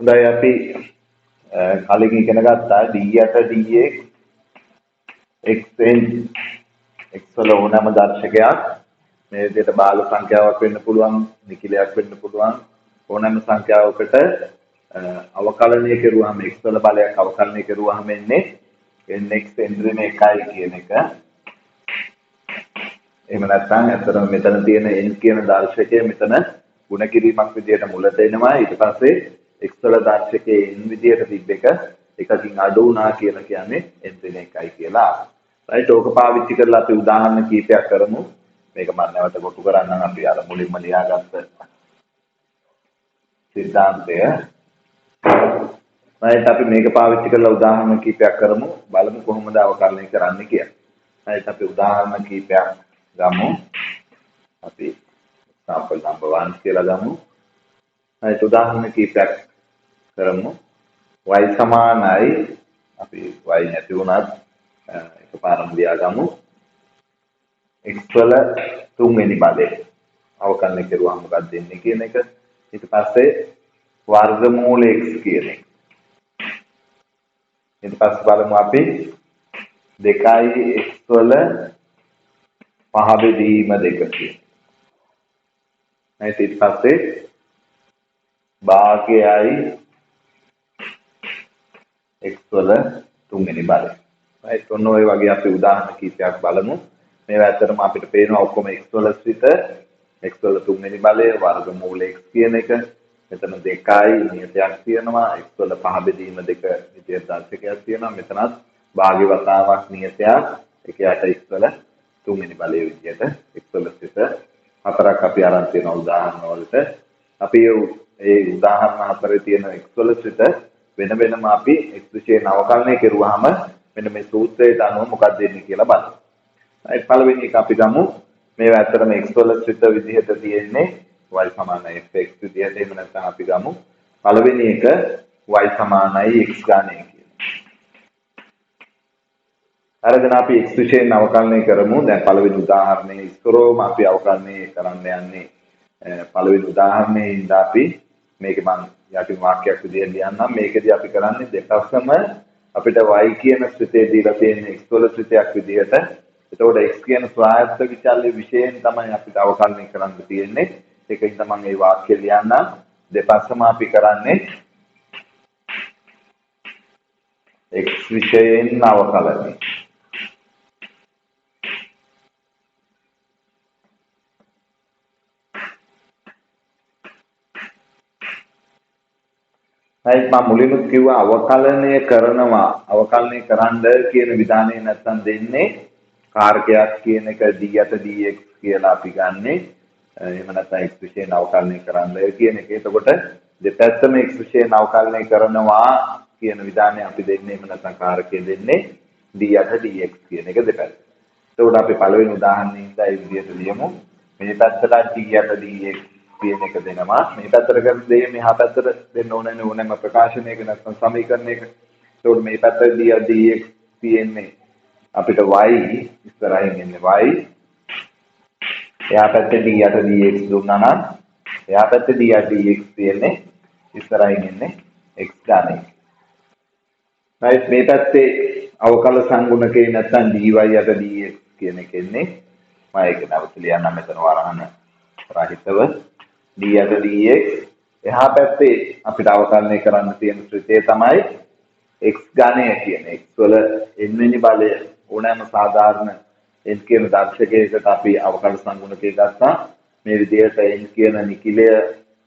හොඳයි අපි කලින් ඉගෙන ගත්තා d යට dx xn x වල ඕනෑම දර්ශකයක් මේ විදිහට බාල සංඛ්‍යාවක් වෙන්න පුළුවන් නිකිලයක් වෙන්න පුළුවන් ඕනෑම සංඛ්‍යාවකට අවකලනය කරුවාම x වල බලයක් අවකලනය කරුවාම එන්නේ nx ඍණ 1 කියන එක. එහෙම නැත්නම් අතරම මෙතන තියෙන n කියන දර්ශකය මෙතන ගුණ කිරීමක් විදිහට මුලට එනවා ඊට පස්සේ x වල දර්ශකයේ n විදිහට තිබ්බ එක එකකින් අඩු වුණා කියලා කියන්නේ n ඍණ 1යි කියලා. right ඕක පාවිච්චි කරලා අපි උදාහරණ කීපයක් කරමු. මේක මම නැවත කොටු කරන්නම් අපි අර මුලින්ම ලියාගත්ත සිද්ධාන්තය. right අපි මේක පාවිච්චි කරලා උදාහරණ කීපයක් කරමු. බලමු කොහොමද අවකලනය කරන්නේ කියලා. right අපි උදාහරණ කීපයක් ගමු. අපි sample number 1 කියලා ගමු. right උදාහරණ කීපයක් කරමු. y සමානයි අපි y නැති වුණත් එකපාරම ලියාගමු. x වල තුන්වෙනි බලය අවකලනය කරුවාම මොකක්ද දෙන්නේ කියන එක. ඊට පස්සේ වර්ගමූල x කියන එක. ඊට පස්සේ බලමු අපි 2යි x වල පහ බෙදීම 2 කියන. ඊට පස්සේ භාගයයි x වල තුන්වෙනි බලය. right ඔන්න ඔය වගේ අපි උදාහරණ කීපයක් බලමු. මේවා ඇත්තටම අපිට පේනවා ඔක්කොම x වල සිට x වල තුන්වෙනි බලය වර්ගමූල x කියන එක. මෙතන 2යි නියතයක් තියෙනවා x වල පහ බෙදීම 2 විදියට දර්ශකයක් තියෙනවා. මෙතනත් භාග්‍ය වතාවක් නියතයක් එකයට x වල තුන්වෙනි බලය විදියට x වල සිට හතරක් අපි අරන් තියෙන උදාහරණ වලට අපි ඒ උදාහරණ හතරේ තියෙන x වල සිට වෙන වෙනම අපි x විශේෂ අවකලනය කරුවාම මෙන්න මේ සූත්‍රයට අනුව මොකක්ද දෙන්නේ කියලා බලමු. right පළවෙනි එක අපි ගමු. මේවා ඇත්තටම x වල සිට විදිහට තියෙන්නේ y සමානයි fx විදිහට. එහෙම නැත්නම් අපි ගමු පළවෙනි එක y සමානයි x ගානේ කියන. අරගෙන අපි x විශේෂ අවකලනය කරමු. දැන් පළවෙනි උදාහරණයේ ඉස්සරෝම අපි අවකලනය කරන්න යන්නේ පළවෙනි උදාහරණයේ ඉඳලා අපි මේක මම යටි වාක්‍යයක් විදිහට ලියන්නම්. මේකදී අපි කරන්නේ දෙකක්ම අපිට y කියන ශ්‍රිතේ දීලා තියෙන x වල ශ්‍රිතයක් විදිහට. එතකොට x කියන ස්වායත්ත විචල්‍ය විශේෂයෙන් තමයි අපිට අවකලනය කරන්න තියෙන්නේ. ඒකෙන් තමයි මේ වාක්‍ය ලියන්නම්. දෙපස්සම අපි කරන්නේ x විශේෂයෙන් අවකලනය. right මම මුලින්ම කිව්වා අවකලනය කරනවා අවකලනය කරන්න කියන විධානය නැත්තම් දෙන්නේ කාර්කයක් කියන එක d යට dx කියලා අපි ගන්නෙ. එහෙම නැත්නම් x විශේෂ අවකලනය කරන්න කියන එක. එතකොට දෙපැත්තම x විශේෂ අවකලනය කරනවා කියන විධානය අපි දෙන්නේ. එහෙම නැත්නම් කාර්කය දෙන්නේ d යට dx කියන එක දෙපැත්ත. එතකොට අපි පළවෙනි උදාහරණයේ ඉඳලා ඒ විදිහට ලියමු. මේ පැත්තට d යට dx කියන එක දෙනවා. මේ පැත්තට කරන දේ මෙහා පැත්තට දෙන්න ඕනනේ ඕනෑම ප්‍රකාශනයක නැත්නම් සමීකරණයක. ඒකෝට මේ පැත්තට dx තියෙන්නේ අපිට y ඉස්සරහින් ඉන්නේ y. එයා පැත්තේ d යට dx දුන්නා නම් එයා පැත්තේ d යට dx තියෙන්නේ ඉස්සරහින් ඉන්නේ x ගානේ. right මේ පැත්තේ අවකල සංගුණකේ නැත්නම් dy යට dx කියන එක එන්නේ මම ඒක නැවත ලියන්නම් මෙතන වරහන රහිතව d යට dx. එහා පැත්තේ අපිට අවකලනය කරන්න තියෙන ශ්‍රිතය තමයි x ඝනය කියන x වල n වෙනි බලය ඕනෑම සාධාරණ n කියන දර්ශකයකට අපි අවකල සංගුණකේ ගත්තා. මේ විදිහට n කියන නිකිලය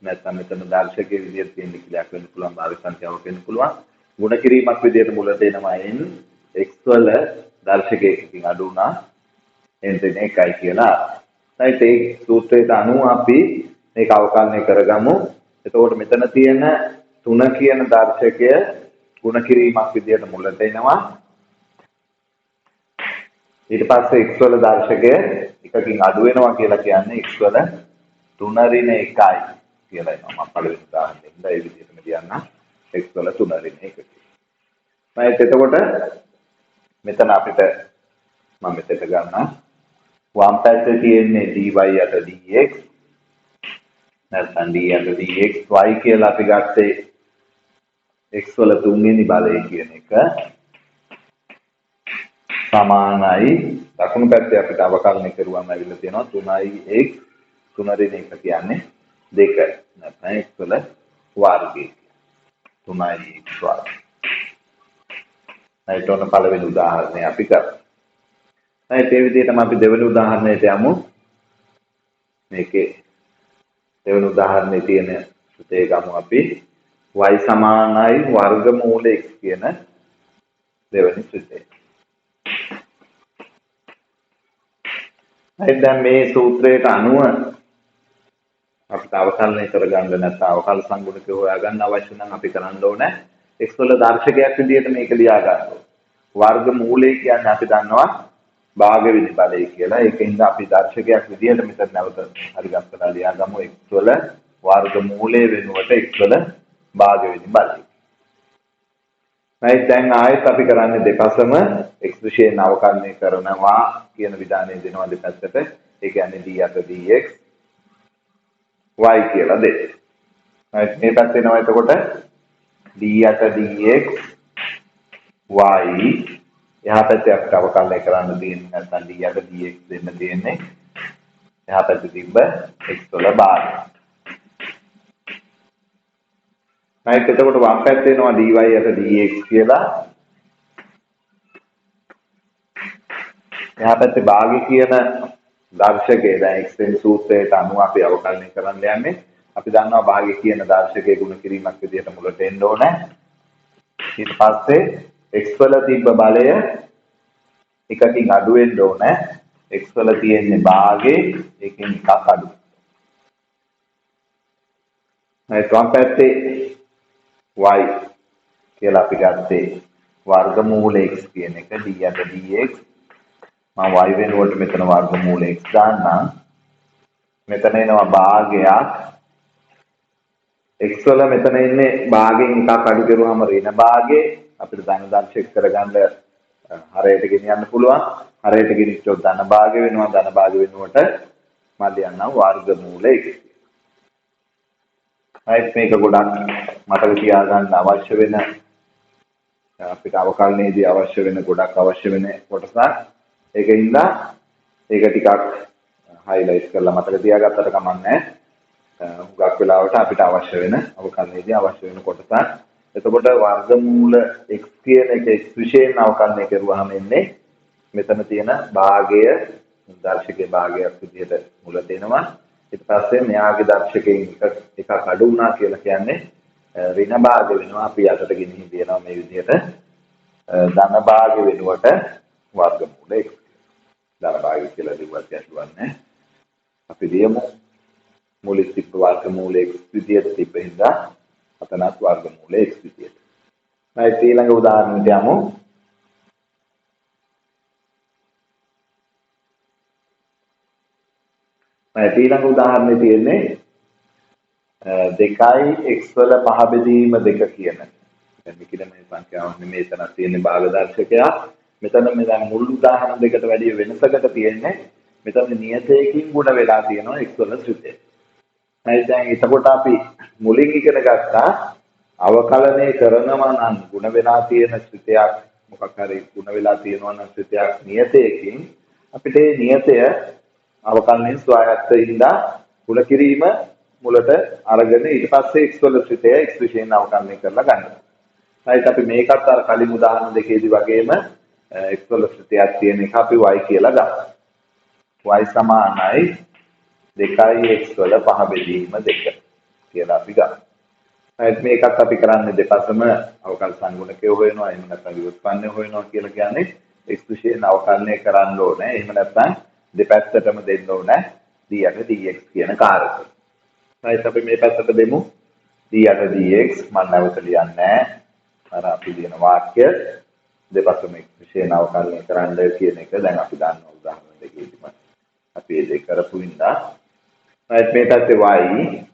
නැත්නම් මෙතන දර්ශකයේ විදිහට තියෙන නිකිලයක් වෙන්න පුළුවන් භාවිත සංඛ්‍යාවක් වෙන්න පුළුවන්. ගුණ කිරීමක් විදිහට මුලට එනවා n x වල දර්ශකයකින් අඩු වුණා n ඍණ 1යි කියලා. right ඒ සූත්‍රයට අනුව අපි මේක අවකලනය කරගමු. එතකොට මෙතන තියෙන 3 කියන දර්ශකය ගුණ කිරීමක් විදිහට මුලට එනවා. ඊට පස්සේ x වල දර්ශකය එකකින් අඩු වෙනවා කියලා කියන්නේ x වල 3 ඍණ 1යි කියලා එනවා. මම පළවෙනි උදාහරණයෙන් ඉඳලා ඒ විදිහටම කියන්න. x වල 3 ඍණ 1 කියලා. right එතකොට මෙතන අපිට මම මෙතට ගන්නවා වම් පැත්තේ තියෙන්නේ dy යට dx නැත්නම් d යට dx y කියලා අපි ගත්තේ x වල තුන්වෙනි බලය කියන එක සමානයි දකුණු පැත්තේ අපිට අවකලනය කරුවම ඇවිල්ලා තියෙනවා 3x 3 රින් 1 කියන්නේ 2 නැත්නම් x වල වර්ගය 3x වර්ගය. ඒකට උන පළවෙනි උදාහරණය අපි කරමු. ඒ විදිහටම අපි දෙවෙනි උදාහරණයට යමු. මේකේ දෙවෙනි උදාහරණේ තියෙන සුතේ ගමු අපි y සමානයි වර්ගමූල x කියන දෙවෙනි සුතේ. දැන් මේ සූත්‍රයට අනුව අපිට අවකලනය කරගන්න නැත්නම් අවකල සංගුණක හොයාගන්න අවශ්‍ය නම් අපි කරන්න ඕනේ x වල දර්ශකයක් විදිහට මේක ලියා ගන්න ඕනේ. වර්ගමූලය කියන්නේ අපි දන්නවා භාග විදි බලය කියලා. ඒකින්ද අපි දර්ශකයක් විදිහට මෙතන නැවත හරි ගස්සලා ලියා ගමු x වල වර්ගමූලය වෙනුවට x වල භාග විදි බලය. දැන් ආයෙත් අපි කරන්නේ දෙපසම x විශේෂයෙන් අවකලනය කරනවා කියන විධානය දෙනවා දෙපැත්තට. ඒ කියන්නේ d අත dx y කියලා දෙන්න. මේ පැත්තේ එනවා එතකොට d අත dx y එහා පැත්තේ අපිට අවකලනය කරන්න තියෙන්නේ නැත්නම් d අත dx දෙන්න තියෙන්නේ. එහා පැත්තේ තිබ්බ x වල භාගය. එතකොට වම් පැත්තේ එනවා dy අත dx කියලා. එහා පැත්තේ භාගය කියන දර්ශකය දැන් x වෙන සූත්‍රයට අනුව අපි අවකලනය කරන්න යන්නේ. අපි දන්නවා භාගය කියන දර්ශකයේ ගුණ කිරීමක් විදිහට මුලට එන්න ඕනේ. ඊට පස්සේ x වල තිබ්බ බලය එකකින් අඩු වෙන්න ඕනේ. x වල තියෙන්නේ භාගේ එකකින් එකක් අඩු. වම් පැත්තේ y කියලා අපි ගත්තේ වර්ගමූල x කියන එක d අත dx. මම y වෙනුවට මෙතන වර්ගමූල x දාන්නම්. මෙතන එනවා භාගයක්. x වල මෙතන ඉන්නේ භාගයෙන් එකක් අඩු කරුවාම ඍණ භාගේ අපිට ධන දර්ශක කරගන්න හරයට ගෙනියන්න පුළුවන්. හරයට ගෙනිච්චොත් ධන භාගය වෙනවා. ධන භාගය වෙනුවට මම ලියන්නම් වර්ගමූල x. මේක ගොඩක් මතක තියාගන්න අවශ්‍ය වෙන අපිට අවකලනයේදී අවශ්‍ය වෙන ගොඩක් අවශ්‍ය වෙන කොටසක්. ඒකින්ද ඒක ටිකක් highlight කරලා මතක තියාගත්තට කමක් නැහැ. හුඟක් වෙලාවට අපිට අවශ්‍ය වෙන අවකලනයේදී අවශ්‍ය වෙන කොටසක්. එතකොට වර්ගමූල x කියන එක x විශේෂයෙන් අවකලනය කරුවාම එන්නේ මෙතන තියෙන භාගය දර්ශකයේ භාගයක් විදිහට මුල දෙනවා. ඊට පස්සේ මෙයාගේ දර්ශකයෙන් එකක් අඩු වුණා කියලා කියන්නේ ඍණ භාග වෙනවා. අපි යටට ගෙනිහින් දෙනවා මේ විදිහට ධන භාග වෙනුවට වර්ගමූල x. ධන භාගය කියලා දෙුවත් යටවන්නේ. අපි ලියමු මුලික තිබ්බ වර්ගමූල x විදිහට තිබෙන්න අතනත් වර්ගමූල x විදිහට. ඊළඟ උදාහරණයට යමු. ඊළඟ උදාහරණේ තියෙන්නේ 2x වල පහ බෙදීම 2 කියන. දැන් මේකේ මේ සංඛ්‍යාවක් නෙමෙයි එතන තියෙන්නේ භාග දර්ශකයක්. මෙතන මේ දැන් මුල් උදාහරණ දෙකට වැඩිය වෙනසකට තියෙන්නේ මෙතන නියතයකින් ගුණ වෙලා තියෙනවා x වල ශ්‍රිතය. දැන් එතකොට අපි මුලින් ඉගෙන ගත්තා අවකලනය කරනවා නම් ගුණ වෙලා තියෙන ශ්‍රිතයක් මොකක් හරි ගුණ වෙලා තියෙනවා නම් ශ්‍රිතයක් නියතයකින් අපිට මේ නියතය අවකලනයෙන් ස්වයත්තයින්ද කුල කිරීම මුලට අරගෙන ඊට පස්සේ x වල ශ්‍රිතය x විශේෂයෙන් අවකලනය කරලා ගන්නවා. right අපි මේකත් අර කලින් උදාහරණ දෙකේදී වගේම x වල ශ්‍රිතයක් තියෙන එක අපි y කියලා ගන්නවා. y සමානයි 2x වල පහ බෙදීම 2 කියලා අපි ගන්නවා. right මේකත් අපි කරන්නේ දෙපසම අවකල සංගුණකය හොයනවා. එහෙම නැත්නම් ව්‍යුත්පන්නය හොයනවා කියලා කියන්නේ x විශේෂයෙන් අවකලනය කරන්න ඕනේ. එහෙම නැත්නම් දෙපැත්තටම දෙන්න ඕනේ d යට dx කියන කාරකය. right අපි මේ පැත්තට දෙමු d යට dx මම නැවත ලියන්නේ අර අපි ලියන වාක්‍ය දෙපසම විශේෂයෙන් අවකලනය කරන්න කියන එක දැන් අපි දන්නවා උදාහරණ දෙකේදීම අපි ඒක කරපු ඉඳා right මේ පැත්තේ y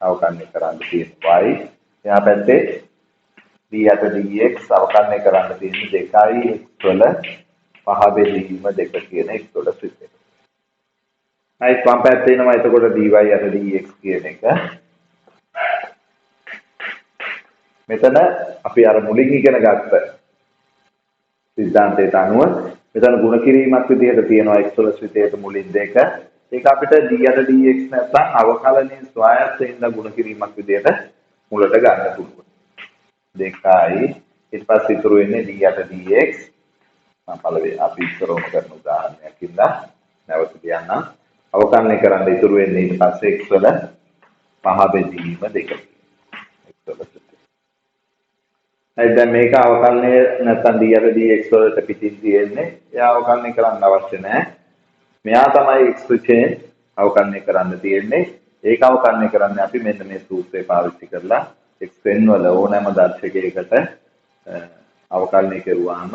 අවකලනය කරන්න තියෙන y එහා පැත්තේ d යට dx අවකලනය කරන්න තියෙන 2x වල පහ බෙදීම 2 කියන x වල ශ්‍රිතය. right වම් පැත්තේ එනවා එතකොට dy යට dx කියන එක මෙතන අපි අර මුලින් ඉගෙන ගත්ත සිද්ධාන්තයට අනුව මෙතන ಗುಣ කිරීමක් විදිහට තියෙනවා x වල ස්විතයට මුලින් දෙක. ඒක අපිට d යට dx නැත්නම් අවකලනයේ ස්වයංයෙන් ಗುಣ කිරීමක් විදිහට මුලට ගන්න පුළුවන්. 2යි ඊට පස්සේ ඉතුරු වෙන්නේ d යට dx. මම පළවෙනි අපි ඉස්සරහම කරන උදාහරණයක් ඉඳලා නැවත කියන්නම්. අවකලනය කරන්න ඉතුරු වෙන්නේ ඊට පස්සේ x වල පහ බෙදීම දෙක. x වල දැන් මේක අවකලනය නැත්නම් d යට dx වලට පිටින් තියෙන්නේ. ඒ අවකලනය කරන්න අවශ්‍ය නැහැ. මෙයා තමයි x විශේෂයෙන් අවකලනය කරන්න තියෙන්නේ. ඒක අවකලනය කරන්නේ අපි මෙන්න මේ සූත්‍රය පාවිච්චි කරලා x වල ඕනෑම දර්ශකයකට අවකලනය කරුවාම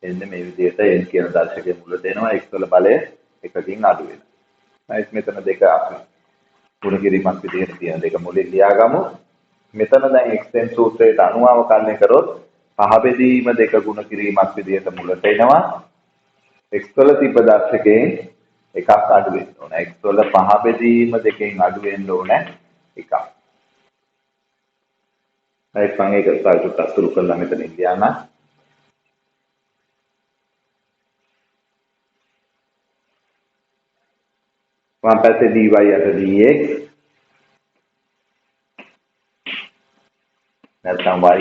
එන්නේ මේ විදිහට n කියන දර්ශකයේ මුලට එනවා x වල බලය එකකින් අඩු වෙනවා. right මෙතන දෙක අපි ගුණ කිරීමක් විදිහට තියෙන දෙක මුලින් ලියාගමු. මෙතන දැන් xn සූත්‍රයට අනුව අවකලනය කරොත් පහ බෙදීම දෙක ගුණ කිරීමක් විදිහට මුලට එනවා. x වල තිබ්බ දර්ශකයෙන් එකක් අඩු වෙන්න ඕන. x වල පහ බෙදීම දෙකෙන් අඩු වෙන්න ඕන එකක්. right මම ඒක සාකච්ඡා අසුරු කරලා මෙතන ලියන්න. වම් පැත්තේ dy යට dx නැත්නම් y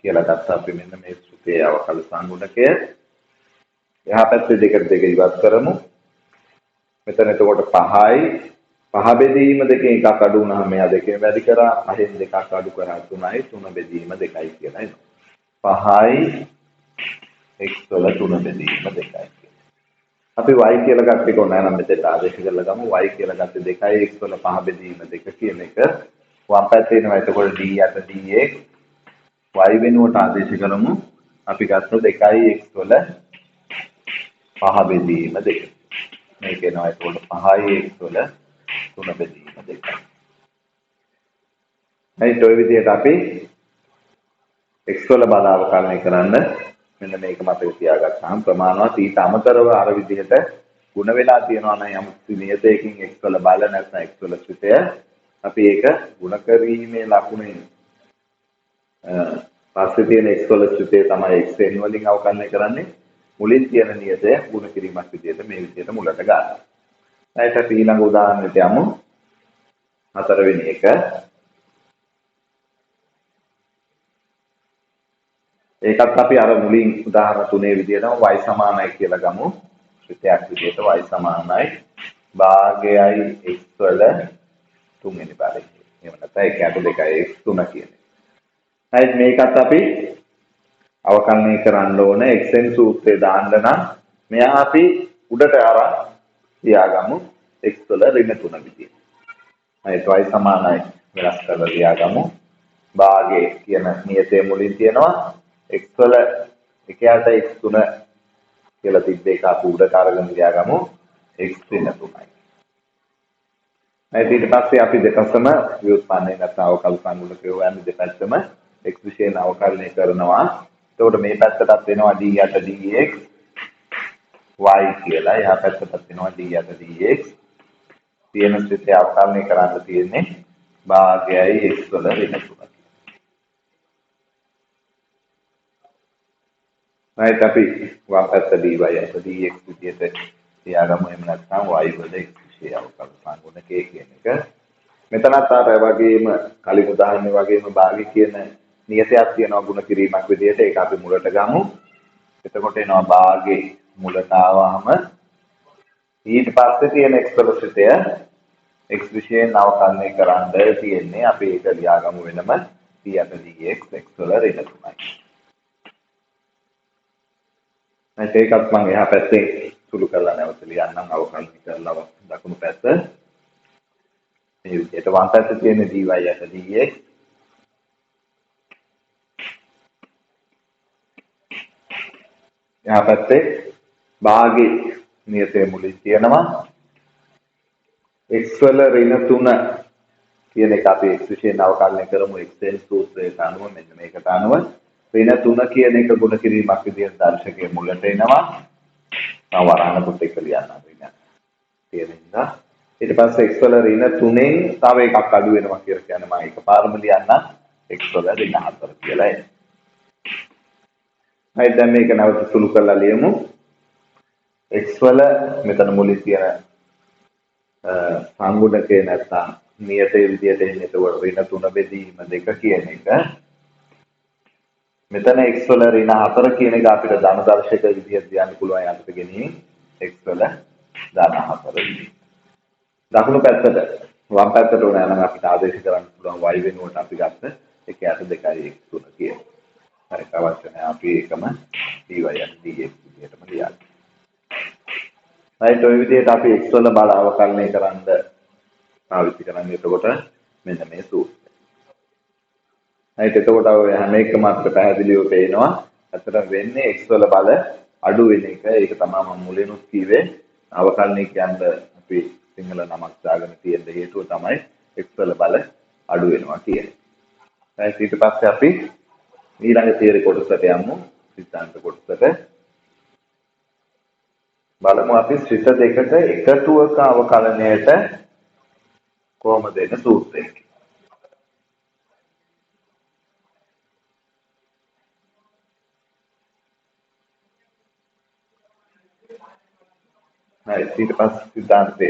කියලා ගත්තා අපි මෙන්න මේ සූත්‍රයේ අවකල සංගුණකය. එහා පැත්තේ දෙකට දෙක ඉවත් කරමු. මෙතන එතකොට 5යි පහ බෙදීම දෙකෙන් එකක් අඩු වුණාම මෙයා දෙකෙන් වැඩි කරා 5න් දෙකක් අඩු කරා 3යි 3 බෙදීම 2යි කියලා එනවා. 5යි x වල 3 බෙදීම 2යි. අපි y කියලා ගත්තේ කොහොමද නම් මෙතෙන් ආදේශ කරලා ගමු y කියලා ගත්තේ 2යි x වල පහ බෙදීම 2 කියන එක වම් පැත්තේ එනවා. එතකොට d යට dx y වෙනුවට ආදේශ කරමු. අපි ගත්ත 2යි x වල පහ බෙදීම 2. මේක එනවා එතකොට 5යි x වල 3 බෙදීම 2. මේ ඔය විදිහට අපි x වල බල අවකලනය කරන්න මෙන්න මේක මතක තියාගත්තාම ප්‍රමාණවත් ඊට අමතරව අර විදිහට ಗುಣ වෙලා තියෙනවා නම් යම් නියතයකින් x වල බල නැත්නම් x වල ස්විතය අපි ඒක ಗುಣ කිරීමේ ලකුණෙන් පස්සේ තියෙන x වල ස්විතය තමයි xn වලින් අවකලනය කරන්නේ. මුලින් තියෙන නියතය ಗುಣ කිරීමක් විදිහට මේ විදිහට මුලට ගන්න. ඊට අපි ඊළඟ උදාහරණයට යමු. 4 වෙනි එක. ඒකත් අපි අර මුලින් උදාහරණ 3 විදිහටම y සමානයි කියලා ගමු. ස්විතයක් විදිහට y සමානයි භාගයයි x වල 3 වෙනි පාරේ. එහෙම නැත්නම් 1/2යි x 3 කියන්නේ. හරි මේකත් අපි අවකලනය කරන්න ඕන xn සූත්‍රය දාන්න නම් මෙයා අපි උඩට අරන් තියාගමු x වල ඍණ 3 විදියට. හරි y සමානයි වෙනස් කරලා තියාගමු. භාගය කියන නියතය මුලින් තියෙනවා. x වල 1ට x3 කියලා තිබ්බ එක අපි උඩට අරගෙන තියාගමු x ඍණ 3යි. ඊට පස්සේ අපි දෙකසම ව්‍යුත්පන්නය නැත්නම් අවකල සංගුණකය හොයන්නේ දෙපැත්තම x විශේෂයෙන් අවකලනය කරනවා. එතකොට මේ පැත්තටත් වෙනවා d යට dx y කියලා. එහා පැත්තටත් වෙනවා d යට dx. තියෙන ස්ථිතිය අවකලනය කරන්න තියෙන්නේ භාගයයි x වල ඍණ 3. right අපි වම් පැත්ත dy යට dx විදියට තියාගමු. එහෙම නැත්නම් y වල x විශේෂ අවකල සංගුණකය කියන එක. මෙතනත් අර වගේම කලින් උදාහරණේ වගේම භාගය කියන නියතයක් තියෙනවා ගුණ කිරීමක් විදිහට. ඒක අපි මුලට ගමු. එතකොට එනවා භාගේ මුලට ආවම ඊට පස්සේ තියෙන x වල ස්ථිතය x විශේෂයෙන් අවකලනය කරන්න තියෙන්නේ. අපි ඒක ලියාගමු වෙනම d යට dx x වල ඍණ 3යි. ඒකත් මම එහා පැත්තේ සුළු කරලා නැවත ලියන්නම් අවකලනය කරලා දකුණු පැත්ත. මේ විදිහට වම් පැත්තේ තියෙන dy යට dx එහා පැත්තේ භාගේ නියතය මුලින් තියෙනවා. x වල ඍණ 3 කියන එක අපි x විශේෂයෙන් අවකලනය කරමු xn සූත්‍රයට අනුව. මෙන්න මේකට අනුව ඍණ 3 කියන එක ගුණ කිරීමක් විදිහට දර්ශකයේ මුලට එනවා. මම වරහනකුත් එක්ක ලියන්නම් ඍණ තියෙනවා. ඊට පස්සේ x වල ඍණ 3න් තව එකක් අඩු වෙනවා කියලා කියන්නේ මම එකපාරම ලියන්නම්. x වල ඍණ 4 කියලා එන්නේ. හරි දැන් මේක නැවත සුළු කරලා ලියමු. x වල මෙතන මුලින් තියෙන සංගුණකේ නැත්නම් නියතේ විදියට එන්නේ ඒතකොට ඍණ 3 බෙදීම 2 කියන එක. මෙතන x වල ඍණ 4 කියන එක අපිට ධන දර්ශක විදියට කියන්න පුළුවන් යන්ත්‍ර ගෙනින් x වල ධන 4 විදියට. දකුණු පැත්තට වම් පැත්තට උනා නම් අපිට ආදේශ කරන්න පුළුවන් y වෙනුවට අපි ගත්ත 1/2 x3 කියන. හරි අවශ්‍ය නැහැ අපි ඒකම dy and dx විදියටම ලියන්න. right ඔය විදියට අපි x වල බල අවකලනය කරන්න පාවිච්චි කරන්නේ එතකොට මෙන්න මේ සූත්‍රය. right එතකොට ඔය හැම එකම අපිට පැහැදිලිව පේනවා අතට වෙන්නේ x වල බල අඩු වෙන එක. ඒක තමයි මම මුලිනුත් කිව්වේ අවකලනය කියන්නේ අපි සිංහල නමක් දාගෙන තියෙන හේතුව තමයි x වල බල අඩු වෙනවා කියන්නේ. right ඊට පස්සේ අපි ඊළඟ තියරි කොටසට යමු. සිද්ධාන්ත කොටසට බලමු අපි ශ්‍රිත දෙකට එකතුවක අවකලනයට කොහොමද එන සූත්‍රය. හරි ඊට පස්සේ සිද්ධාන්තය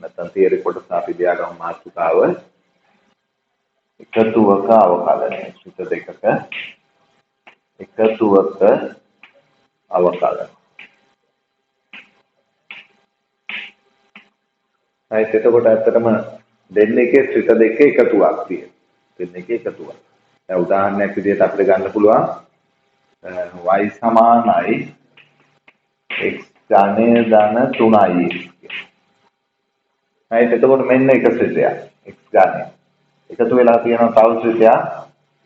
නැත්නම් තියරි කොටස අපි ලියාගමු මාතෘකාව එකතුවක අවකලනය. ශ්‍රිත දෙකක එකතුවක අවකලනය. හරි එතකොට ඇත්තටම දෙන්නේකේ ශ්‍රිත දෙකේ එකතුවක් තියෙනවා. දෙන්නේකේ එකතුවක්. දැන් උදාහරණයක් විදිහට අපිට ගන්න පුළුවන් y සමානයි x ධනය ධන 3i. හරි එතකොට මෙන්න එක ශ්‍රිතයක් x ධනය. එකතු වෙලා තියෙනවා තව ශ්‍රිතයක්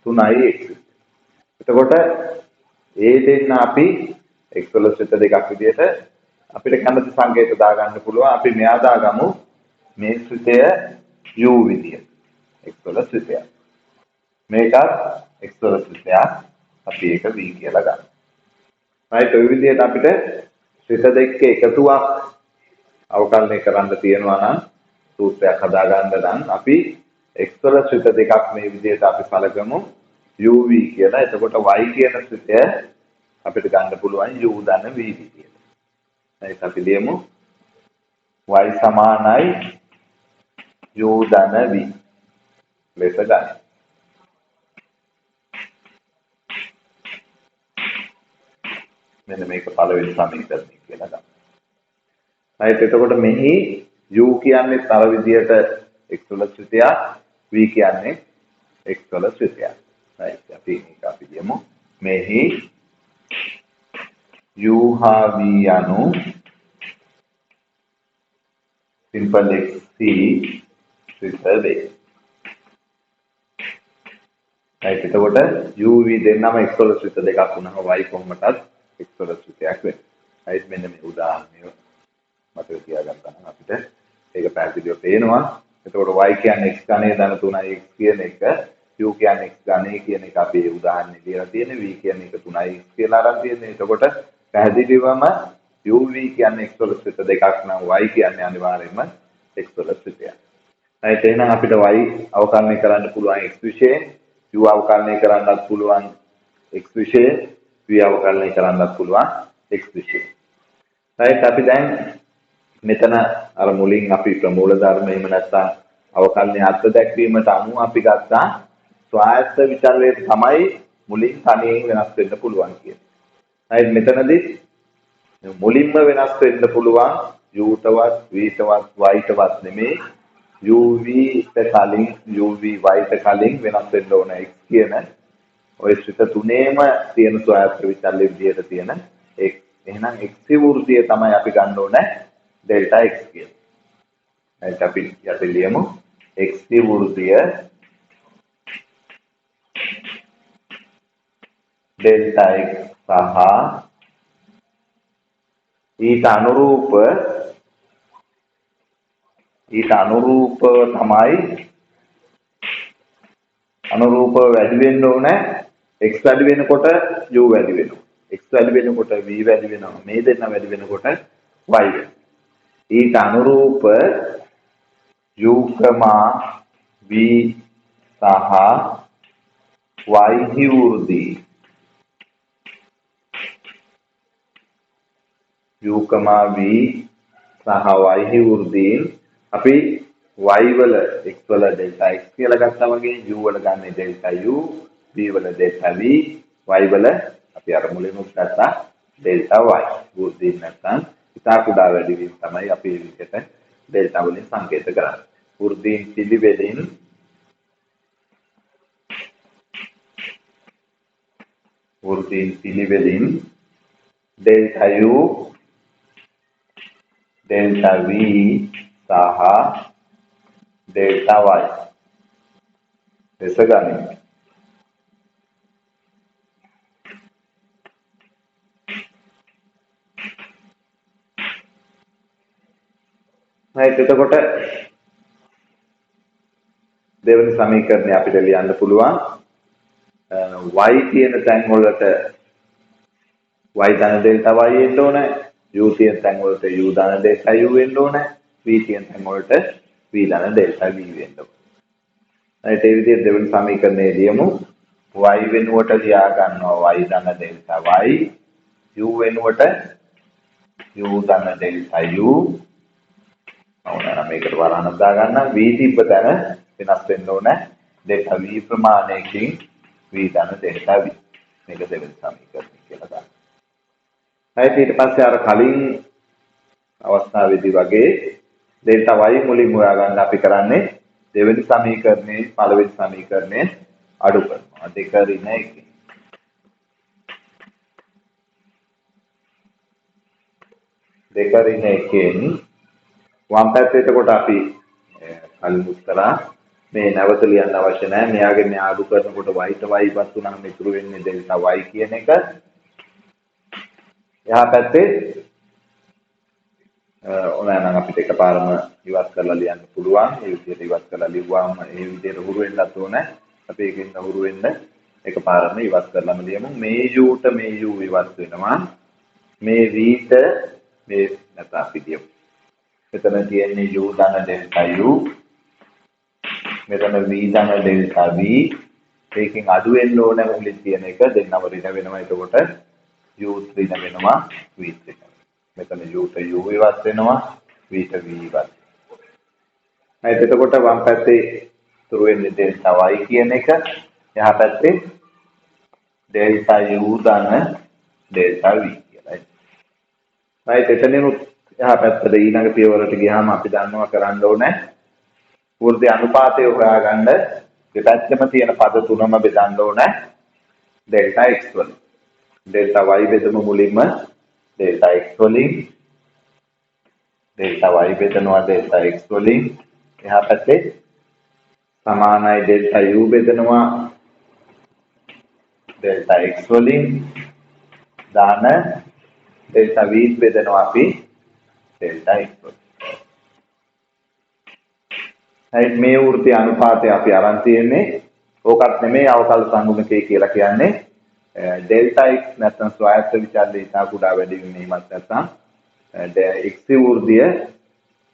3i x. එතකොට ඒ දෙන්න අපි x වල ශ්‍රිත දෙකක් විදිහට අපිට කැමති සංකේත දාගන්න පුළුවන්. අපි මෙයා දාගමු මේ ශ්‍රිතය u විදියට. x වල ශ්‍රිතයක්. මේකත් x වල ශ්‍රිතයක්. අපි ඒක v කියලා ගන්නවා. right ඔය විදිහට අපිට ශ්‍රිත දෙකේ එකතුවක් අවකලනය කරන්න තියෙනවා නම් සූත්‍රයක් හදා ගන්න නම් අපි x වල ශ්‍රිත දෙකක් මේ විදිහට අපි සැලකමු uv කියලා. එතකොට y කියන ශ්‍රිතය අපිට ගන්න පුළුවන් u ධන v විදියට. right අපි ලියමු y සමානයි u ධන v ලෙස ගන්න. මෙන්න මේක පළවෙනි සමීකරණය කියලා ගන්න. right එතකොට මෙහි u කියන්නේ තර විදියට x වල ශ්‍රිතයක්, v කියන්නේ x වල ශ්‍රිතයක්. right අපි මේක අපි ලියමු මෙහි u හා v යනු simple x c ශ්‍රිත වේ. right එතකොට u v දෙන්නම x වල ශ්‍රිත දෙකක් වුණාම y කොහොමදත් x වල ශ්‍රිතයක් වෙනවා. right මෙන්න මේ උදාහරණය මතක තියාගත්තා නම් අපිට ඒක පැහැදිලිව පේනවා. එතකොට y කියන්නේ x ඝනය ධන 3i x කියන එක, u කියන්නේ x ඝනය කියන එක අපි උදාහරණේ ලියලා තියෙන්නේ, v කියන්නේ එක 3i x කියලා අරන් තියෙන්නේ. එතකොට පැහැදිලිවම u v කියන්නේ x වල ශ්‍රිත දෙකක් නම් y කියන්නේ අනිවාර්යයෙන්ම x වල ශ්‍රිතයක්. right එහෙනම් අපිට y අවකලනය කරන්න පුළුවන් x විශේෂයෙන්, u අවකලනය කරන්නත් පුළුවන් x විශේෂයෙන්, v අවකලනය කරන්නත් පුළුවන් x විශේෂයෙන්. right අපි දැන් මෙතන අර මුලින් අපි ප්‍රමූල ධර්ම එහෙම නැත්නම් අවකලනයේ අර්ථ දැක්වීමට අනුව අපි ගත්තා ස්වායත්ත විචලනයේ තමයි මුලින් තනියෙන් වෙනස් වෙන්න පුළුවන් කියන්නේ. right මෙතනදී මුලින්ම වෙනස් වෙන්න පුළුවන් u තවත් v තවත් y තවත් නෙමේ uv ට කලින් uv y ට කලින් වෙනස් වෙන්න ඕන x කියන ඔය ශ්‍රිත තුනේම තියෙන ස්වායත්ත විචලනයේ විදියට තියෙන x. එහෙනම් x වෘද්ධිය තමයි අපි ගන්න ඕනේ delta x කියලා. right අපි යටි ලියමු x වෘද්ධිය delta x සහ ඊට අනුරූපව වැඩි වෙන්න ඕනේ x වැඩි වෙනකොට u වැඩි වෙනවා. x වැඩි වෙනකොට v වැඩි වෙනවා. මේ දෙන්න වැඩි වෙනකොට y වෙනවා. ඊට අනුරූප u, v සහ सह y वृद्धि u, v सह y वृद्धि අපි y වල x වල delta x කියලා ගත්තා වගේ u වල ගන්නේ delta u, v වල delta v, y වල අපි අර මුලින්ම ගත්තා delta y. වෘද්ධීන් නැත්නම් ඉතා කුඩා වැඩි වීම තමයි අපි මේ විදිහට delta වලින් සංකේත කරන්නේ. වෘද්ධීන් පිළිවෙලින් delta u, delta v සහ delta y ලෙස ගනිමු. එතකොට දෙවෙනි සමීකරණය අපිට ලියන්න පුළුවන් y කියන තැන් වලට y ධන delta y එන්න ඕනේ, u කියන තැන් වලට u ධන delta u එන්න ඕනේ, v කියන තැන් වලට v ධන delta v වෙන්න ඕනේ. ඒ විදිහට දෙවෙනි සමීකරණය ලියමු. y වෙනුවට ලියා ගන්නවා y ධන delta y, u වෙනුවට u ධන delta u. මේකට වරහණක් දාගන්න. v තිබ්බ තැන වෙනස් වෙන්න ඕනේ. delta v ප්‍රමාණයකින් v ධන delta v. මේක දෙවෙනි සමීකරණය කියලා ගන්න. ඊට පස්සේ අර කලින් අවස්ථාවේදී වගේ delta y මුලින්ම හොයාගන්න අපි කරන්නේ දෙවෙනි සමීකරණේ පළවෙනි සමීකරණය අඩු කරනවා. 2 ඍණ 1. දෙක ඍණ 1න් වම් පැත්තේ එතකොට අපි කලින් උත්තරා මේ නැවත ලියන්න අවශ්‍ය නැහැ. මෙයාගේ මෙයා අඩු කරනකොට y ට y ඉවත් වුණාම ඉතුරු වෙන්නේ delta y කියන එක. එහා පැත්තේ ඕනෑනම් අපිට එකපාරම ඉවත් කරලා ලියන්න පුළුවන්. ඒ විදිහට ඉවත් කරලා ලිව්වම ඒ විදිහට හුරු වෙන්නත් ඕනේ. අපි ඒකෙන් හුරු වෙන්න එකපාරම ඉවත් කරලාම ලියමු. මේ u ට මේ u ඉවත් වෙනවා. මේ v ට මේ නැත්නම් අපි ලියමු. මෙතන තියෙන්නේ u ධන delta u. මෙතන v ධන delta v. ඒකෙන් අඩු වෙන්න ඕනේ මුලින් තියෙන එක දෙන්නම ඍණ වෙනවා. එතකොට u ඍණ වෙනවා v ඍණ. මෙතන u ට u ඉවත් වෙනවා, v ට v ඉවත්. එතකොට වම් පැත්තේ තුරු වෙන්නේ delta y කියන එක. එහා පැත්තේ delta u ධන delta v කියලා. එතනිනුත් එහා පැත්තට ඊළඟ පියවරට ගියාම අපි දන්නවා කරන්න ඕනේ වෘද්ධි අනුපාතය හොයාගන්න දෙපැත්තෙම තියෙන පද තුනම බෙදන්න ඕනේ delta x වලින්. delta y බෙදමු මුලින්ම delta x වලින්, delta y බෙදනවා delta x වලින්. එහා පැත්තේ සමානයි delta u බෙදනවා delta x වලින්. දාන delta v බෙදනවා අපි delta x වලින්. මේ වෘත්ති අනුපාතය අපි අරන් තියෙන්නේ. ඕකත් නෙමෙයි අවකල සංගුණකය කියලා කියන්නේ. delta x නැත්නම් ස්වයත්ත විචල්‍ය ඉතා කුඩා වැඩි වීම හිමත් නැත්නම් x වෘද්ධිය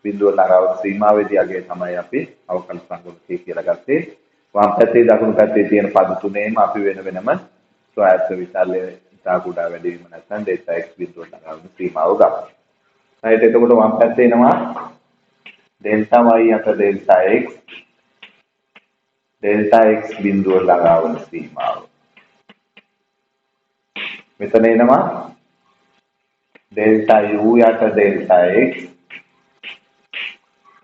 බිඳුව ළඟව සීමාවේදී අගය තමයි අපි අවකල සංගුණකය කියලා ගත්තේ. වම් පැත්තේ දකුණු පැත්තේ තියෙන පද තුනේම අපි වෙන වෙනම ස්වයත්ත විචල්‍ය ඉතා කුඩා වැඩි වීම නැත්නම් delta x බිඳුව ළඟව සීමාව ගන්නවා. එතකොට වම් පැත්තේ එනවා delta y අත delta x බිඳුව ළඟා වන සීමාව. මෙතන එනවා delta u යට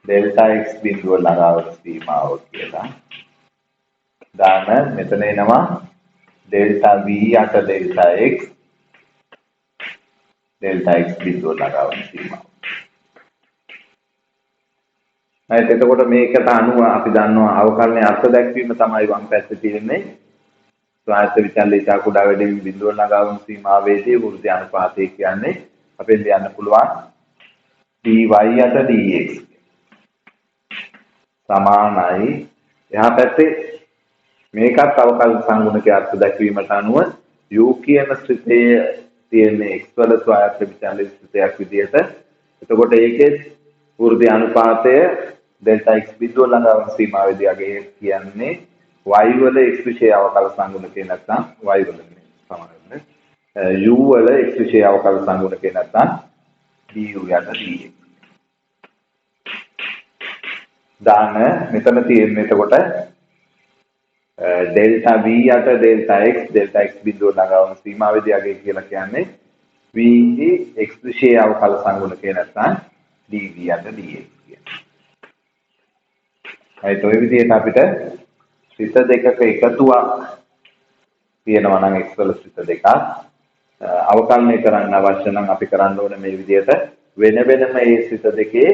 delta x බිඳුව ළඟා වන සීමාව කියලා. දාන මෙතන එනවා delta v යට delta x බිඳුව ළඟා වන සීමාව. එතකොට මේකට අනුව අපි දන්නවා අවකලනයේ අර්ථ දැක්වීම තමයි වම් පැත්තේ තියෙන්නේ. ස්වයං විචල්‍ය ඉතා කුඩා වැඩි වීම බිඳුව ළඟා වන සීමාවේදී වෘද්ධි අනුපාතය කියන්නේ අපෙන් ලියන්න පුළුවන් dy යට dx සමානයි. එහා පැත්තේ මේකත් අවකල සංගුණකයේ අර්ථ දැක්වීමට අනුව u කියන ස්ථිතය තියෙන්නේ x වල ස්වයං විචල්‍ය ස්ථිතයක් විදිහට. එතකොට ඒකේ වෘද්ධි අනුපාතය delta x බිඳුව ළඟා වන සීමාවේදී අගය කියන්නේ y වල x විෂය අවකල සංගුණකේ නැත්නම් y වල සමානන්නේ u වල x විෂය අවකල සංගුණකේ නැත්නම් du යට dx දාන මෙතන තියෙන්නේ එතකොට डेल्टा v යට डेल्टा x බිඳුව ළඟවම සීමාවේදී අගය කියලා කියන්නේ v ගේ x විෂය අවකල සංගුණකේ නැත්නම් dv යට dx කියන්නේ. ඒ toy විදිහට අපිට සිත දෙකක එකතුවක් තියෙනවා නම් x වල සිත දෙකක් අවකලනය කරන්න අවශ්‍ය නම් අපි කරන්න ඕනේ මේ විදිහට වෙන වෙනම මේ සිත දෙකේ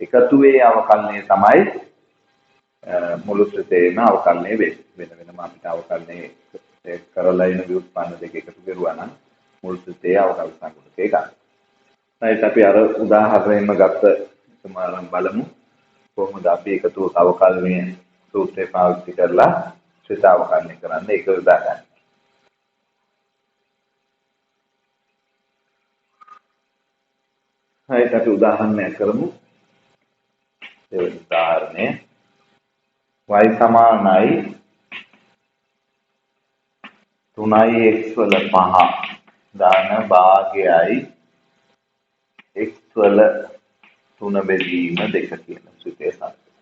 එකතුවේ අවකලනය තමයි මුළු සිතේම අවකලනය වෙන්නේ. වෙන වෙනම අපිට අවකලනය කරලා ඉන්න ව්‍යුත්පන්න දෙක එකතු කරුවා නම් මුළු සිතේ අවකල සංගුණකේ ගන්න. ඒත් අපි අර උදාහරණයෙන්ම ගත්ත සමාරම් බලමු. කොහොමද අපි එකතු අවකලනය සූත්‍රය පාවිච්චි කරලා සිත අවකලනය කරන්නේ ඒක උදාහරණයක්. ඒත් අපි උදාහරණයක් කරමු. ඒ උදාහරණය y සමානයි 3x වල 5 දාන භාගයයි x වල 3 බෙදීම 2 කියන සූත්‍රය සාකච්ඡා.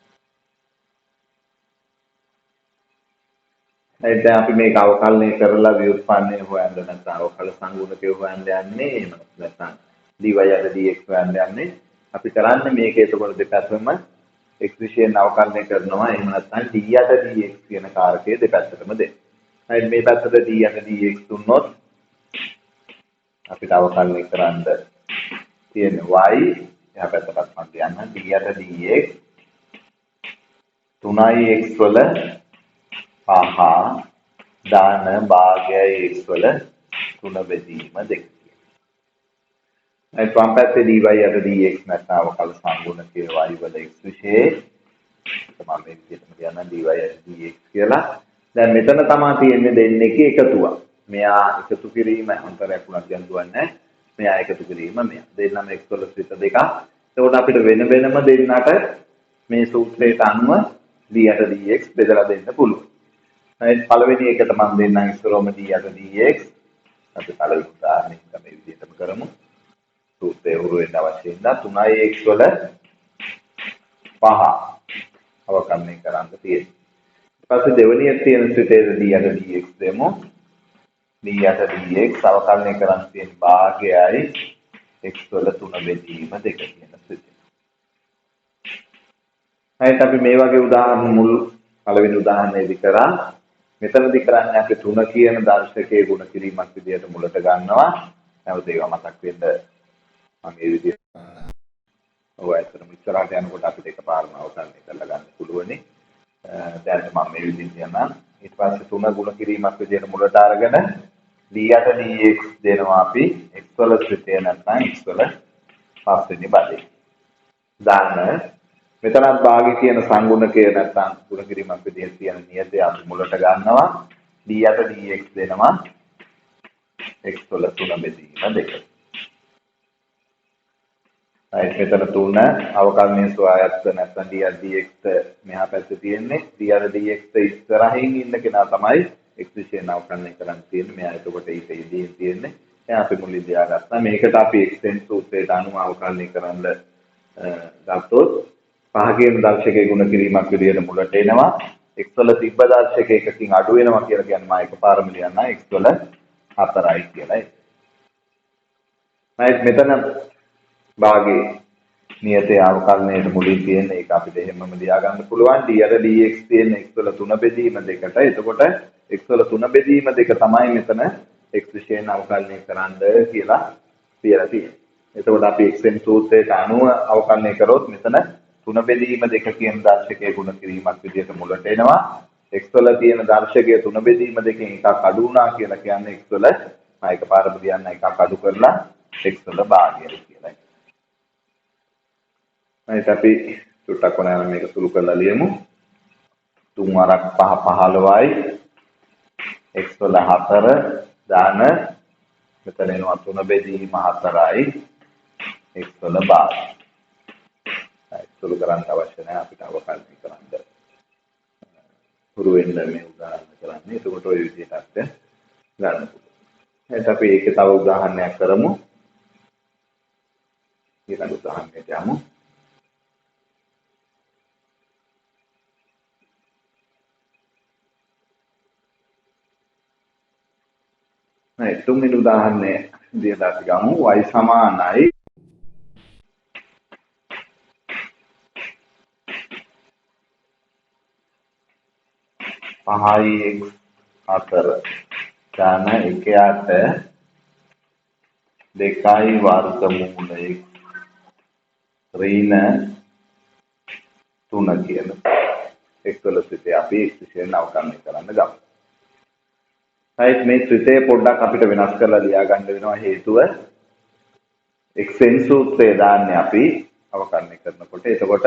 දැන් අපි මේක අවකලනය කරලා ව්‍යුත්පන්නය හොයන්න නැත්නම් අවකල සංගුණකය හොයන්න යන්නේ එහෙම නැත්නම් dy යට dx හොයන්න යන්නේ අපි කරන්නේ මේක එතකොට දෙපැත්තම x විෂයෙන් අවකලනය කරනවා එහෙම නැත්නම් d යට dx කියන කාරකය දෙපැත්තටම දෙන්න. හරි මේ පැත්තට d යට dx දුන්නොත් අපිට අවකලනය කරන්න තියෙන y එහා පැත්තට මම කියන්න d යට dx 3x වල 5 දාන භාගයයි x වල 3 බෙදීම 2 කියන. ඒ වම් පැත්තේ dy යට dx නැත්නම් අවකල සංගුණකයේ y වල x විෂයේ තමයි මේ විදිහටම කියන්න dy යට dx කියලා. දැන් මෙතන තමයි තියෙන්නේ දෙන්නේක එකතුවක්. මෙයා එකතු කිරීම අන්තරයක් උනක් ගන්නුවන්නේ. මෙයා එකතු කිරීම මෙයා. දෙන්නම x වල සිත දෙකක්. එතකොට අපිට වෙන වෙනම දෙන්නට මේ සූත්‍රයට අනුව d යට dx බෙදලා දෙන්න පුළුවන්. ඒ පළවෙනි එකට මම දෙන්නම් ඉස්සරහම d යට dx. අපි පළවෙනි උදාහරණයක් මේ විදිහටම කරමු. සූත්‍රය උරු වෙන්න අවශ්‍ය නැහැ. 3x වල 5 අවකලනය කරන්න තියෙනවා. ඊපස්සේ දෙවෙනියට තියෙන සිතේ d යට dx දෙමු. d යට dx අවකලනය කරන්න තියෙන භාගයයි x වල 3 බෙදීම 2 කියන සිතේ. හරියට අපි මේ වගේ උදාහරණ මුල් පළවෙනි උදාහරණයේදී කරා මෙතනදී කරන්නේ අපි 3 කියන දර්ශකයේ ගුණ කිරීමක් විදිහට මුලට ගන්නවා. නැවත ඒවා මතක් වෙන්න මම මේ විදිහට ඔය ඇත්තටම ඉස්සරහට යනකොට අපිට එකපාරම අවසන්ය කරලා ගන්න පුළුවනි. දැන් මම මේ විදිහට යනවා. ඊට පස්සේ 3 ගුණ කිරීමක් විදිහට මුලට අරගෙන d යට dx දෙනවා අපි x වල ත්‍රිතය නැත්නම් x වල පස්වෙනි බඩේ. දාන්න මෙතනත් භාගය කියන සංගුණකය නැත්නම් ගුණ කිරීමක් විදිහට තියෙන නියතය අපි මුලට ගන්නවා d යට dx දෙනවා x වල 3 බෙදීම 2. මෙතන 3 අවකලනය සොයාගත්ත නැත්නම් d යට dx මෙහා පැත්තේ තියෙන්නේ d යට dx ඉස්සරහින් ඉන්න කෙනා තමයි x විෂයෙන් අවකලනය කරන්න තියෙන්නේ. මෙයා එතකොට ඊට ඉදින් තියෙන්නේ. එයා අපි මුලින් දාගත්තා. මේකට අපි x සූත්‍රයට අනුව අවකලනය කරන්න ගත්තොත් පහකින් දර්ශකයේ ගුණ කිරීමක් විදිහට මුලට එනවා. x වල තිබ්බ දර්ශක එකකින් අඩු වෙනවා කියලා කියන්නේ මම එකපාරම ලියන්න x වල 4යි කියලායි. මෙතන භාගයේ නියතේ අවකලනයේ මුලින් තියෙන එක අපිට එහෙමම ලියා ගන්න පුළුවන්. d යට dx තියෙන x වල 3 බෙදීම 2ට. එතකොට x වල 3 බෙදීම 2 තමයි මෙතන x විෂයෙන් අවකලනය කරන්න කියලා කියලා තියෙන්නේ. එතකොට අපි xn සූත්‍රයට අනුව අවකලනය කරොත් මෙතන 3 බෙදීම 2 කියන දර්ශකයේ ගුණ කිරීමක් විදිහට මුලට එනවා. x වල තියෙන දර්ශකයේ 3 බෙදීම 2කින් එකක් අඩු වුණා කියලා කියන්නේ x වල මම එකපාරම කියන්න එකක් අඩු කරලා x වල භාගය කියලා. ඒත් අපි චුට්ටක් වුණා මේක සුළු කරලා ලියමු. 3 වරක් 5 15යි x වල 4 දාන මෙතන එනවා 3 බෙදීම 4යි x වල භාගය. සුළු කරන්න අවශ්‍ය නැහැ අපිට අවකලනය කරන්න හුරු වෙන්න මේ උදාහරණ කරන්නේ. එතකොට ඔය විදිහට අපිට ගන්න පුළුවන්. එහෙනම් අපි ඒකේ තව උදාහරණයක් කරමු. ඊළඟ උදාහරණයට යමු. තුන්වෙනි උදාහරණය විදිහට අපි ගමු. y සමානයි පහයි x 4 ගාන 1ට 2යි වර්ගමූල x ඍණ 3 කියන එක්වල සිතේ අපි x විශේෂ නවකරණය කරන්න ගමු. right මේ ත්‍රිතය පොඩ්ඩක් අපිට වෙනස් කරලා ලියා ගන්න වෙනවා හේතුව xn සූත්‍රය දාන්නේ අපි අවකරණය කරනකොට. එතකොට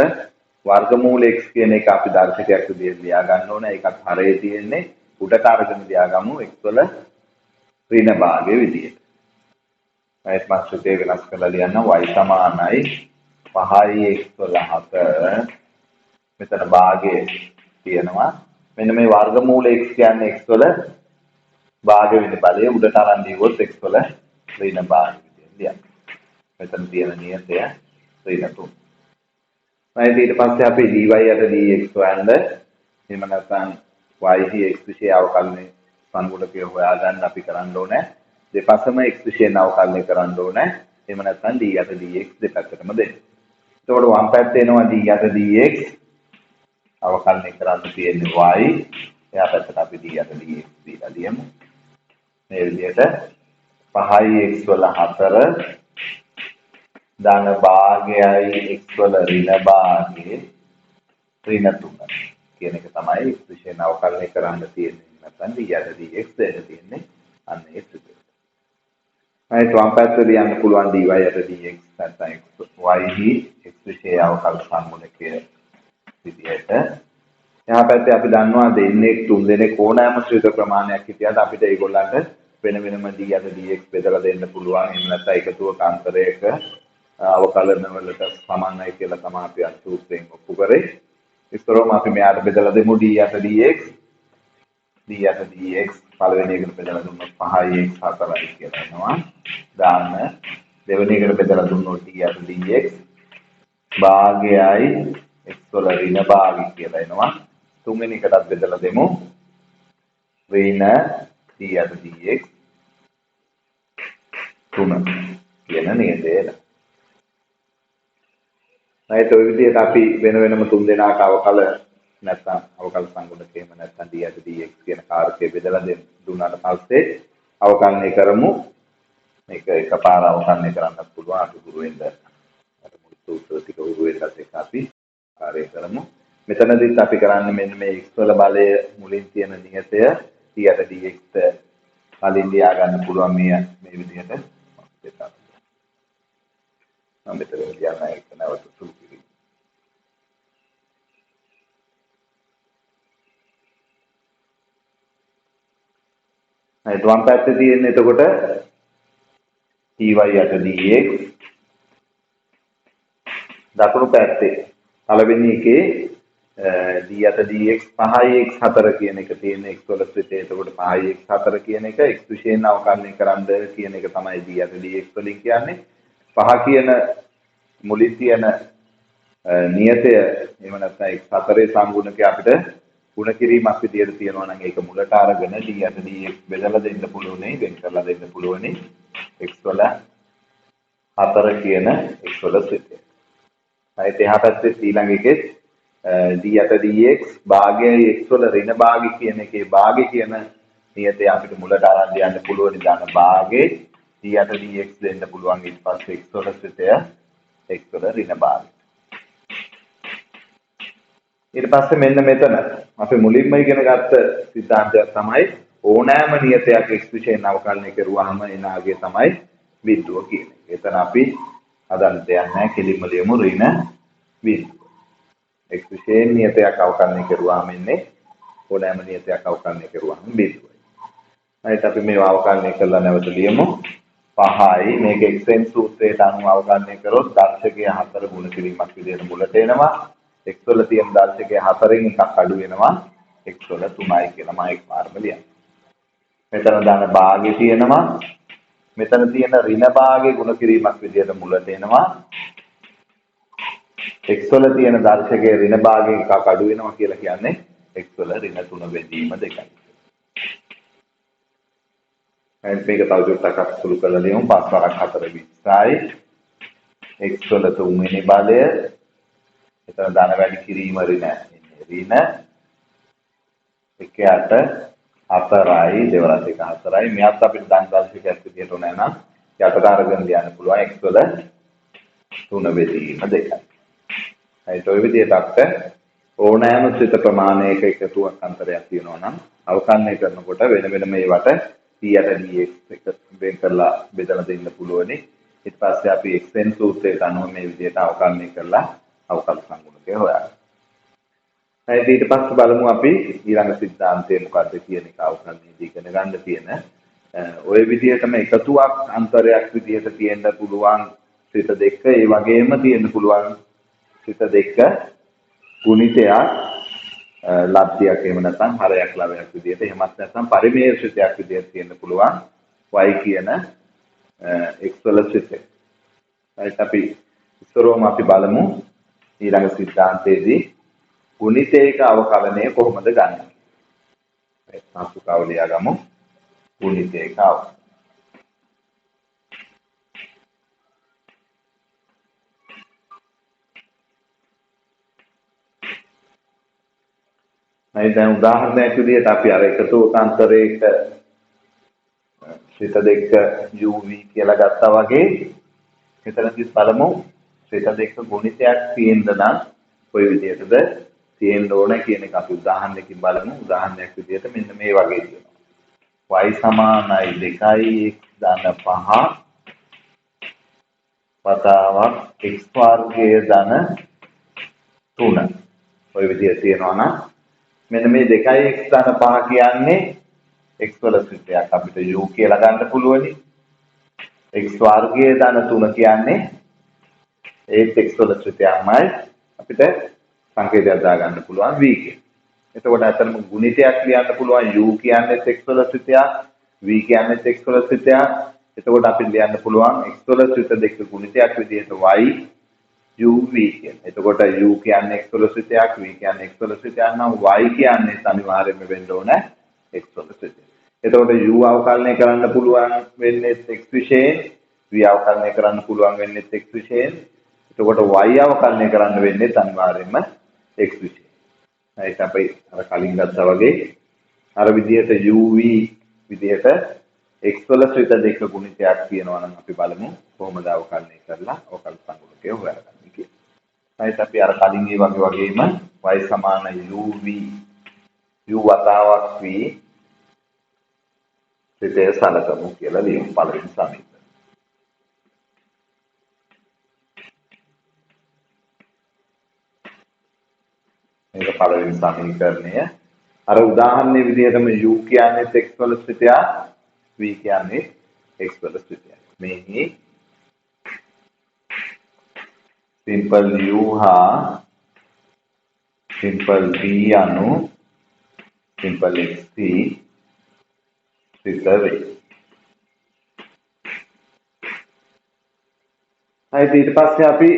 වර්ගමූල x කියන එක අපි දර්ශකයක් විදිහට ලියා ගන්න ඕනේ. ඒකත් හරේ තියෙන්නේ උඩට අරගෙන ලියාගමු x වල ඍණ භාගයේ විදිහට. right මම ත්‍රිතය වෙනස් කරලා ලියන්න y සමානයි 5යි x වල 4 මෙතන භාගයේ තියෙනවා. මෙන්න මේ වර්ගමූල x කියන්නේ x වල භාග වෙන බලය උඩට අරන් දීවොත් x වල ඍණ භාග විදියට ලියන්න. මෙතන තියෙන නියතය ඍණ 3. right ඊට පස්සේ අපි dy යට dx හොයන්න. එහෙම නැත්නම් y හි x විශේෂ අවකලනයේ සංගුණකය හොයාගන්න අපි කරන්න ඕනේ. දෙපසම x විශේෂ අවකලනය කරන්න ඕනේ. එහෙම නැත්නම් d යට dx දෙපැත්තටම දෙන්න. එතකොට වම් පැත්තේ එනවා d යට dx අවකලනය කරන්න තියෙන්නේ y. එහා පැත්තට අපි d යට dx දීලා ලියමු. මේ විදිහට 5යි x වල 4 ධන භාගයයි x වල ඍණ භාගයේ ඍණ 3 කියන එක තමයි x විශේෂ අවකලනය කරන්න තියෙන්නේ. නැත්නම් d යට dx දෙන්න තියෙන්නේ අන්න ඒ සුදුසු. right වම් පැත්තේ ලියන්න පුළුවන් dy යට dx නැත්නම් y හි x විශේෂ අවකල සම්මුණකයේ විදිහට. එහා පැත්තේ අපි දන්නවා දෙන්නේ තුන් දෙනෙක් ඕනෑම ශ්‍රේත ප්‍රමාණයක් හිටියද අපිට ඒගොල්ලන්ට වෙන වෙනම d යට dx බෙදලා දෙන්න පුළුවන්. එහෙම නැත්නම් එකතුවක අන්තරයක අවකලන වලට සමානයි කියලා තමයි අපි අර සූත්‍රයෙන් ඔප්පු කරේ. ඉස්සරහම අපි මෙයාට බෙදලා දෙමු d යට dx. d යට dx පළවෙනි එකට බෙදලා දුන්නොත් 5යි x 4යි කියලා එනවා. දාන්න දෙවෙනි එකට බෙදලා දුන්නොත් d යට dx භාගයයි x වල ඍණ භාගය කියලා එනවා. තුන්වෙනි එකටත් බෙදලා දෙමු. ඍණ d යට dx 3 කියන නියතය. right ඔය විදිහට අපි වෙන වෙනම තුන් දෙනාක අවකල නැත්නම් අවකල සංගුණකේම නැත්නම් d යට dx කියන කාරකය බෙදලා දුන්නාට පස්සේ අවකලනය කරමු. මේක එකපාර අවකලනය කරන්නත් පුළුවන්. අපි ගුරු වෙන්න අර මුල් සූත්‍ර ටික ගුරු වෙන්නත් එක අපි කාර්යය කරමු. මෙතනදිත් අපි කරන්නේ මෙන්න මේ x වල බලය මුලින් තියෙන නියතය d යට dx කලින් ලියා ගන්න පුළුවන් මේ විදිහට. මම මෙතන ලියන්න ඒක නැවත සුළු කිරීම. right වම් පැත්තේ තියෙන එතකොට dy යට dx දකුණු පැත්තේ පළවෙනි එකේ d යට dx 5යි x 4 කියන එක තියෙන x වල ත්‍රිතය. එතකොට 5යි x 4 කියන එක x විශේෂයෙන් අවකලනය කරන්න කියන එක තමයි d යට dx වලින් කියන්නේ. 5 කියන මුලින් තියෙන නියතය එහෙම නැත්නම් x 4 සංගුණකය අපිට ගුණ කිරීමක් විදියට තියෙනවා නම් ඒක මුලට අරගෙන d යට dx බෙදලා දෙන්න පුළුවනේ, වෙන් කරලා දෙන්න පුළුවනේ x වල 4 කියන x වල ත්‍රිතය. right එහා පැත්තේ ඊළඟ එකේ d යට dx භාගයයි x වල ඍණ භාගය කියන එකේ භාගය කියන නියතය අපිට මුලට අරන් යන්න පුළුවන්. දාන භාගයේ d යට dx දෙන්න පුළුවන්. ඊට පස්සේ x වල ත්‍රිතය x වල ඍණ භාගය. ඊට පස්සේ මෙන්න මෙතන අපි මුලින්ම ඉගෙන ගත්ත සිද්ධාන්තයක් තමයි ඕනෑම නියතයක් x විශේෂයෙන් අවකලනය කරුවාම එන ආගේ තමයි බිඳුව කියන්නේ. එතන අපි හදන්න දෙයක් නැහැ. කෙලින්ම ලියමු ඍණ බිඳුව. x විශේෂයෙන් නියතයක් අවකලනය කරුවාම ඉන්නේ ඕනෑම නියතයක් අවකලනය කරුවාම බිඳුවයි. right අපි මේව අවකලනය කරලා නැවත ලියමු. 5යි මේක xn සූත්‍රයට අනුව අවකලනය කරොත් දර්ශකයේ 4 ගුණ කිරීමක් විදිහට මුලට එනවා. x වල තියෙන දර්ශකයේ 4න් එකක් අඩු වෙනවා. x වල 3යි කියලා මම එකපාරම ලියනවා. මෙතන දාන භාගය තියෙනවා. මෙතන තියෙන ඍණ භාගයේ ගුණ කිරීමක් විදිහට මුලට එනවා. x වල තියෙන දර්ශකයේ ඍණ භාගයෙන් එකක් අඩු වෙනවා කියලා කියන්නේ x වල ඍණ 3 බෙදීම 2යි. මේක තව චුට්ටක් අසුළු කරලා ලියමු. 5 වරක් 4 20යි. x වල 3 වෙනි බලය. එතන ධන වැඩි කිරීම ඍණ 1 8 4යි දෙවරත් 1 4යි. මෙයත් අපිට ධන දර්ශකයක් විදිහට ඕන නම් යටට අරගෙන ලියන්න පුළුවන් x වල 3 බෙදීම 2යි. ඒත් ඔය විදිහට අපිට ඕනෑම සිත ප්‍රමාණයක එකතුවක් අන්තරයක් තියෙනවා නම් අවකලනය කරනකොට වෙන වෙන මේවට t යට dx එක වෙන් කරලා බෙදලා දෙන්න පුළුවනි. ඊට පස්සේ අපි xn සූත්‍රයට අනුව මේ විදිහට අවකලනය කරලා අවකල සංගුණකය හොයන්න. ඊට පස්සේ බලමු අපි ඊළඟ સિદ્ધාන්තය මොකක්ද කියන එක අවකලනයේදී ඉගෙන ගන්න තියෙන ඔය විදිහටම එකතුවක් අන්තරයක් විදිහට තියෙන්න පුළුවන් සිත දෙක ඒ වගේම තියෙන්න පුළුවන් සිත දෙක ගුණිතයක් ලබ්ධයක් එහෙම නැත්නම් හරයක් ලවයක් විදිහට එහෙමත් නැත්නම් පරිමේය සිතයක් විදිහට තියෙන්න පුළුවන් y කියන x වල සිත. ඒත් අපි ඉස්සරෝම අපි බලමු ඊළඟ સિદ્ધාන්තයේදී ගුණිතයක අවකලනය කොහොමද ගන්නෙ? ඒ මාතෘකාව ලියාගමු. ගුණිතයක අවකලනය. දැන් උදාහරණයක් විදිහට අපි අර එකතු අන්තරයක සිත දෙක uv කියලා ගත්තා වගේ මෙතනදි බලමු සිත දෙක ගුණිතයක් තියෙන්න නම් කොයි විදිහටද තියෙන්න ඕන කියන එක අපි උදාහරණයකින් බලමු. උදාහරණයක් විදිහට මෙන්න මේ වගේ තියෙනවා. y සමානයි 2යි x ධන 5 වතාවක් x වර්ගයේ ධන 3. ඔය විදිහට තියෙනවා නම් මෙන්න මේ 2යි x ධන 5 කියන්නේ x වල සිතයක් අපිට u කියලා ගන්න පුළුවනි. x වර්ගයේ ධන 3 කියන්නේ ඒත් x වල සිතයක්මයි අපිට සංකේතයක් දාගන්න පුළුවන් v කියන. එතකොට අතරම ගුණිතයක් ලියන්න පුළුවන් u කියන්නේ x වල සිතයක්, v කියන්නේ x වල සිතයක්. එතකොට අපි ලියන්න පුළුවන් x වල සිත දෙක ගුණිතයක් විදිහට y uv කියන. එතකොට u කියන්නේ x වල සිතයක්, v කියන්නේ x වල සිතයක් නම් y කියන්නේ අනිවාර්යයෙන්ම වෙන්න ඕන x වල සිතයක්. එතකොට u අවකලනය කරන්න පුළුවන් වෙන්නේ x විශේෂයෙන්, v අවකලනය කරන්න පුළුවන් වෙන්නේ x විශේෂයෙන්. එතකොට y අවකලනය කරන්න වෙන්නේ අනිවාර්යයෙන්ම x විශේෂයෙන්. ඒක අපි අර කලින් ගත්තා වගේ අර විදිහට uv විදිහට x වල සිත දෙක ගුණිතයක් තියෙනවා නම් අපි බලමු කොහොමද අවකලනය කරලා අවකල සංගුණකය හොයාගන්නේ කියලා. ඒත් අපි අර කලින් ඒ වගේම y සමාන uv u වතාවක් v සිතේ සලකමු කියලා ලියමු පළවෙනි සමීකරණය. මේක පළවෙනි සමීකරණය. අර උදාහරණයේ විදිහටම u කියන්නේ x වල සිතයක්, v කියන්නේ x වල සිතයක්. මේකේ simple u හා simple v අනු simple x සිත වේ. ඊට පස්සේ අපි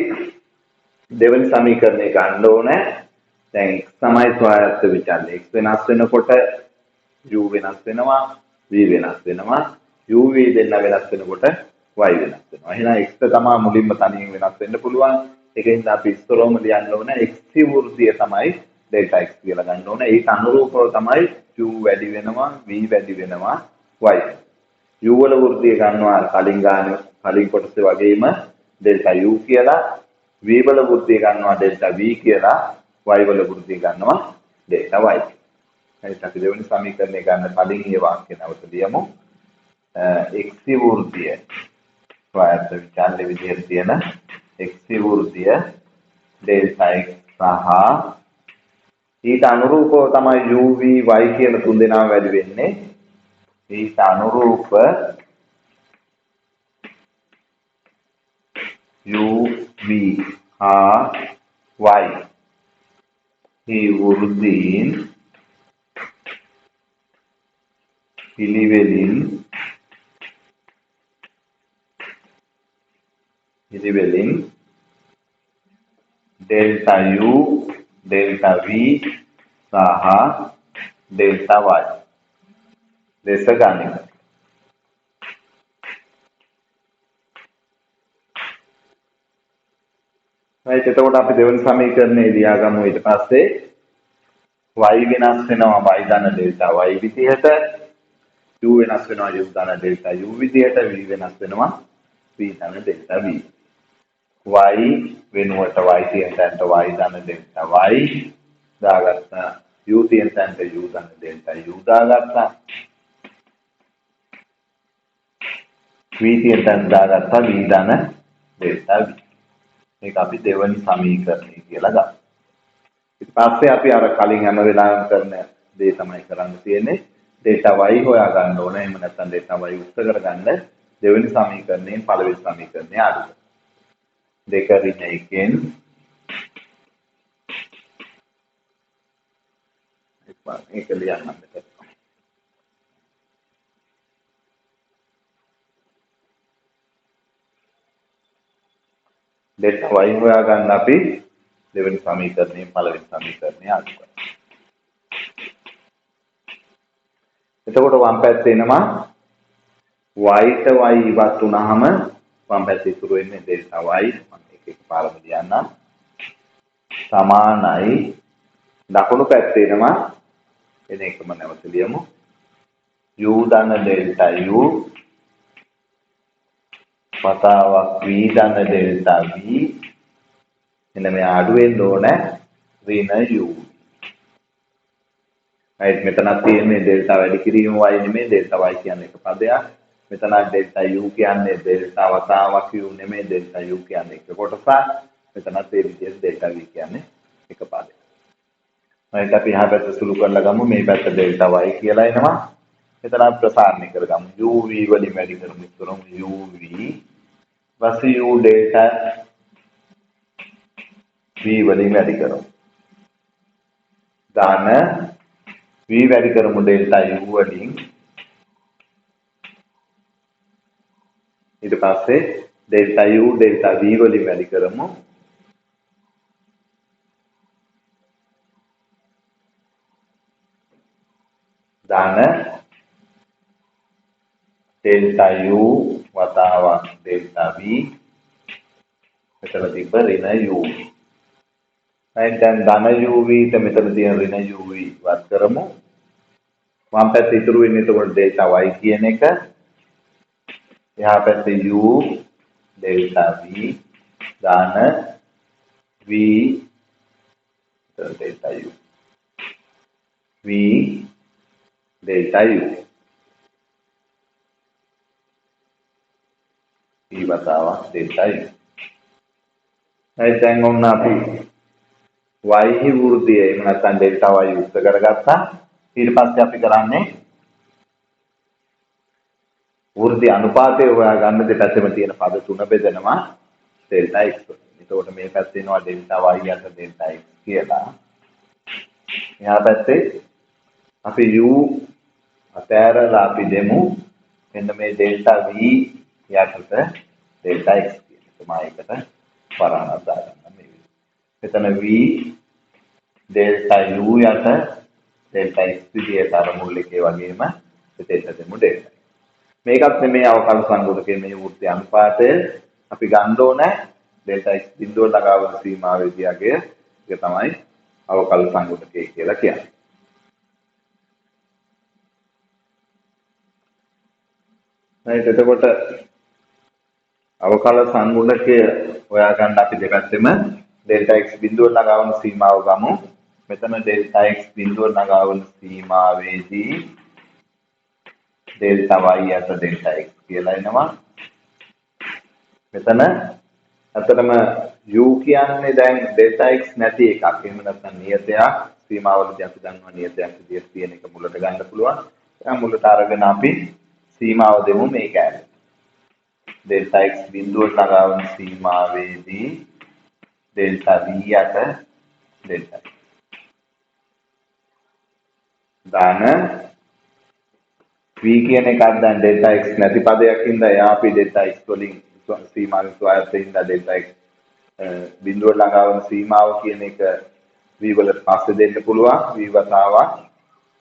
දෙවෙනි සමීකරණය ගන්න ඕනේ. දැන් x තමයි ස්වයත්ත විචල්‍ය. x වෙනස් වෙනකොට u වෙනස් වෙනවා, v වෙනස් වෙනවා. uv දෙන්න වෙනස් වෙනකොට y වෙනස් වෙනවා. එහෙනම් x තමයි මුලින්ම තනියෙන් වෙනස් වෙන්න පුළුවන්. ඒකෙන් අපි ඉස්සරෝම ලියන්න ඕනේ x වෘද්ධිය තමයි delta x කියලා ගන්න ඕනේ. ඒක අනුරූපව තමයි u වැඩි වෙනවා, v වැඩි වෙනවා, y. u වල වෘද්ධිය ගන්නවා කලින් කොටසේ වගේම delta u කියලා, v වල වෘද්ධිය ගන්නවා delta v කියලා, y වල වෘද්ධිය ගන්නවා delta y. හරි අපි දෙවෙනි සමීකරණය ගන්න කලින් මේ වාක්‍ය නැවත ලියමු. x වෘද්ධිය ස්වයත්ත විචල්‍ය විදිහට තියෙන x වෘද්ධිය delta x සහ ඊට අනුරූපව තමයි uv y කියන තුන් දෙනාම වැඩි වෙන්නේ. ඊට අනුරූප uv හා y මේ වෘද්ධීන් පිළිවෙලින් डेल्टा U डेल्टा V सह डेल्टा Y ලෙස ගනිමු. right එතකොට අපි දෙවෙනි සමීකරණය ලියාගමු. ඊට පස්සේ y වෙනස් වෙනවා y ධන ඩෙල්ටා y විදිහට, u වෙනස් වෙනවා u ධන ඩෙල්ටා u විදිහට, v වෙනස් වෙනවා v ධන ඩෙල්ටා v. y වෙනුවට y තියෙන තැනට y ධන ඩෙල්ටා y දාගත්තා, u තියෙන තැනට u ධන ඩෙල්ටා u දාගත්තා, v තියෙන තැනට දාගත්තා v ධන ඩෙල්ටා v. මේක අපි දෙවෙනි සමීකරණය කියලා ගමු. ඊට පස්සේ අපි අර කලින් හැම වෙලාවෙම කරන දේ තමයි කරන්න තියෙන්නේ. ඩෙල්ටා y හොයා ගන්න ඕනේ. එහෙම නැත්නම් ඩෙල්ටා y උත්තර කරගන්න දෙවෙනි සමීකරණයෙන් පළවෙනි සමීකරණය අඩු. 2 ඍණ 1න් ඒක ලියන්න මෙතන. डेल्टा y හොයා ගන්න අපි දෙවෙනි සමීකරණයෙන් පළවෙනි සමීකරණය අඩු කරනවා. එතකොට වම් පැත්තේ එනවා y ට y ඉවත් වුණාම වම් පැත්තේ ඉතුරු වෙන්නේ डेल्टा y. මම මේක එකපාරම ලියන්නම්. සමානයි දකුණු පැත්තේ එනවා එන එකම නැවත ලියමු. u ධන डेल्टा u වතාවක් v ධන डेल्टा v. එන්න මේ අඩු වෙන්න ඕන ඍණ u. right මෙතනක් තියෙන්නේ डेल्टा වැඩි කිරීම y නෙමෙයි, डेल्टा y කියන්නේ එක පදයක්. මෙතන डेल्टा u කියන්නේ डेल्टा වතාවක් u නෙමෙයි, डेल्टा u කියන්නේ එක කොටසක්. මෙතනත් ඒ විදිහට डेल्टा v කියන්නේ එක පදයක්. right අපි එහා පැත්ත සුළු කරලා ගමු. මේ පැත්ත डेल्टा y කියලා එනවා. මෙතන ප්‍රසාරණය කරගමු. uv වලින් වැඩි කරමු. ඉතුරුම uv बस u डेल्टा v वली වැඩි කරමු. දාන v වැඩි කරමු डेल्टा u වලින්. ඊට පස්සේ डेल्टा u डेल्टा v වලින් වැඩි කරමු. දාන डेल्टा u වතාවක් डेल्टा v මෙතන තිබ්බ ඍණ u. දැන් ධන uv ට මෙතන තියෙන ඍණ uv වත් කරමු. වම් පැත්තේ ඉතුරු වෙන්නේ එතකොට डेल्टा y කියන එක. එහා පැත්තේ u डेल्टा v දාන v delta u v delta u v වතාවක් डेल्टा u. දැන් ඔන්න අපි y හි වෘද්ධිය එහෙම නැත්නම් डेल्टा y උත්තර කරගත්තා. ඊට පස්සේ අපි කරන්නේ වෘද්ධි අනුපාතය හොයාගන්න දෙපැත්තෙම තියෙන පද තුන බෙදනවා डेल्टा x. එතකොට මේ පැත්තේ එනවා डेल्टा y යට डेल्टा x කියලා. එහා පැත්තේ අපි u අතෑරලා අපි දෙමු මෙන්න මේ डेल्टा v යටට डेल्टा x කියන එක. මම ඒකට පරාණක් දාගන්න මේ විදිහට. මෙතන v डेल्टा u යට डेल्टा x විදිහට අර මුල් එකේ වගේම දෙන්න දෙමු डेल्टा. මේකත් මේ අවකල සංගුණකයේ මේ වෘත්ති අනුපාතය අපි ගන්න ඕනේ डेल्टा x බිඳුව ළඟා වන සීමාවේදී අගය. ඒක තමයි අවකල සංගුණකය කියලා කියන්නේ. right එතකොට අවකල සංගුණකය හොයාගන්න අපි දෙපැත්තෙම डेल्टा x බිඳුව ළඟා වන සීමාව ගමු. මෙතන डेल्टा x බිඳුව ළඟා වන සීමාවේදී डेल्टा y යට डेल्टा x කියලා එනවා. මෙතන අතරම u කියන්නේ දැන් डेल्टा x නැති එකක්. එහෙම නැත්නම් නියතයක්. සීමාවලදී අපි දන්නවා නියතයක් විදිහට තියෙන එක මුලට ගන්න පුළුවන්. දැන් මුලට අරගෙන අපි සීමාව දෙමු මේක ඇරෙන්න. डेल्टा x බිඳුවට ළඟා වන සීමාවේදී डेल्टा v යට डेल्टा x දාන v v කියන එකක් දැන් delta x නැති පදයක් ඉඳලා එයා අපි delta x වලින් සීමාවෙන් සොයාගත්ත ඉඳලා delta x බිඳුව ළඟා වන සීමාව කියන එක v වලට පස්සේ දෙන්න පුළුවන් v වතාවක්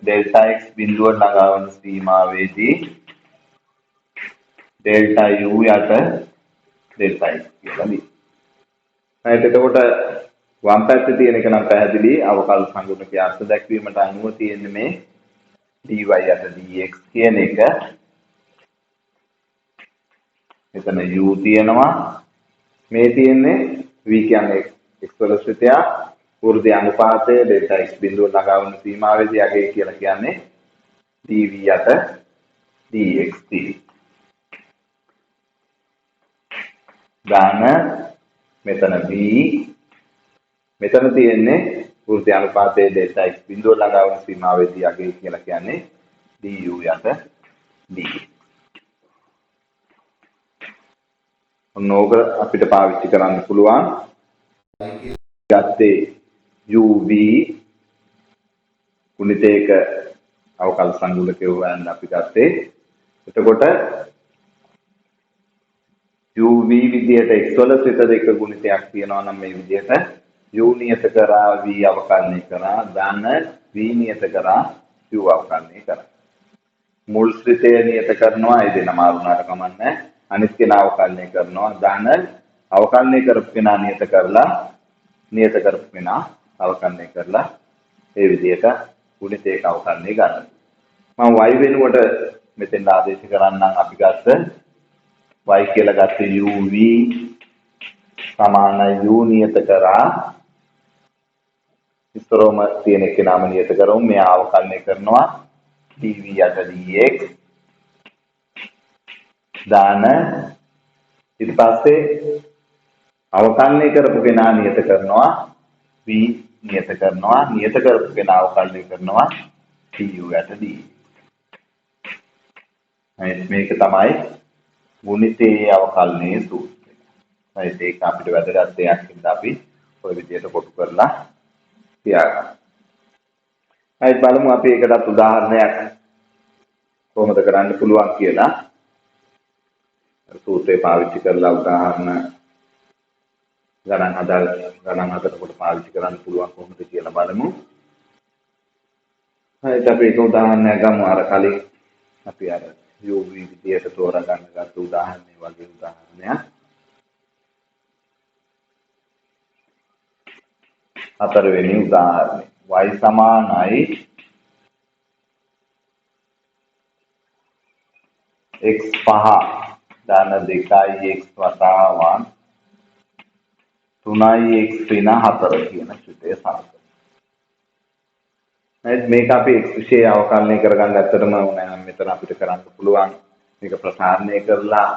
delta x බිඳුව ළඟා වන සීමාවේදී delta u යට delta x කියලා දී. එතකොට වම් පැත්තේ තියෙන එක නම් පැහැදිලි අවකල් සංගුණකයේ අර්ථ දැක්වීමට අනුව තියෙන්නේ මේ dy යට dx කියන එක. එතන u තියෙනවා. මේ තියෙන්නේ v කියන්නේ x වල ශ්‍රිතය වෘද්ධි අනුපාතය delta x බිඳුව ළඟා වන සීමාවේදී අගය කියලා කියන්නේ dv යට dx දාන මෙතන v මෙතන තියෙන්නේ වෘද්ධි අනුපාතයේ delta x බිඳුව ළඟා වන සීමාවේදී අගය කියලා කියන්නේ du යට dx. ඔන්නෝක අපිට පාවිච්චි කරන්න පුළුවන්. ගත්තේ uv ගුණිතයක අවකල් සංගුණකය හොයන්න අපි ගත්තේ. එතකොට uv විදියට x වල ශ්‍රිත දෙක ගුණිතයක් තියෙනවා නම් මේ විදියට u නියත කරා v අවකලනය කරා ධන v නියත කරා u අවකලනය කරා. මුල් ශ්‍රිතය නියත කරනවා ඒ දෙන මාරුණාට කමන්නේ. අනිත් කෙනා අවකලනය කරනවා ධන අවකලනය කරපු කෙනා නියත කරලා නියත කරපු කෙනා අවකලනය කරලා ඒ විදියට ගුණිතයක අවකලනය ගන්නවා. මම y වෙනුවට මෙතෙන් ආදේශ කරන්නම් අපි ගත්ත y කියලා ගත්ත uv සමාන u නියත කරා ඉස්තරෝම තියෙන කෙනාම නියත කරමු. මෙයා අවකලනය කරනවා dv යට dx දාන ඊට පස්සේ අවකලනය කරපු කෙනා නියත කරනවා v නියත කරනවා නියත කරපු කෙනා අවකලනය කරනවා du යට dx. මේක තමයි ගුණිතයේ අවකලනයේ සූත්‍රය. ඒක අපිට වැදගත් දෙයක් හින්දා අපි ඔය විදිහට කොටු කරලා තියාගන්න. හරි බලමු අපි ඒකටත් උදාහරණයක් කොහොමද කරන්න පුළුවන් කියලා. සූත්‍රය පාවිච්චි කරලා උදාහරණ ගණන් හදනකොට පාවිච්චි කරන්න පුළුවන් කොහොමද කියලා බලමු. හරි අපි ඒක උදාහරණයක් ගමු. අර කලින් අපි අර uv විදියට තෝරා ගන්න ගත්ත උදාහරණය වගේ උදාහරණයක්. හතරවෙනි උදාහරණය y සමානයි x5 ධන 2යි x වතාවක් 3යි x ඍණ 4 කියන ශ්‍රිතය සලකනවා. මේක අපි x විශේෂ අවකලනය කරගන්න ඇත්තටම ඕනෑනම් මෙතන අපිට කරන්න පුළුවන් මේක ප්‍රසාරණය කරලා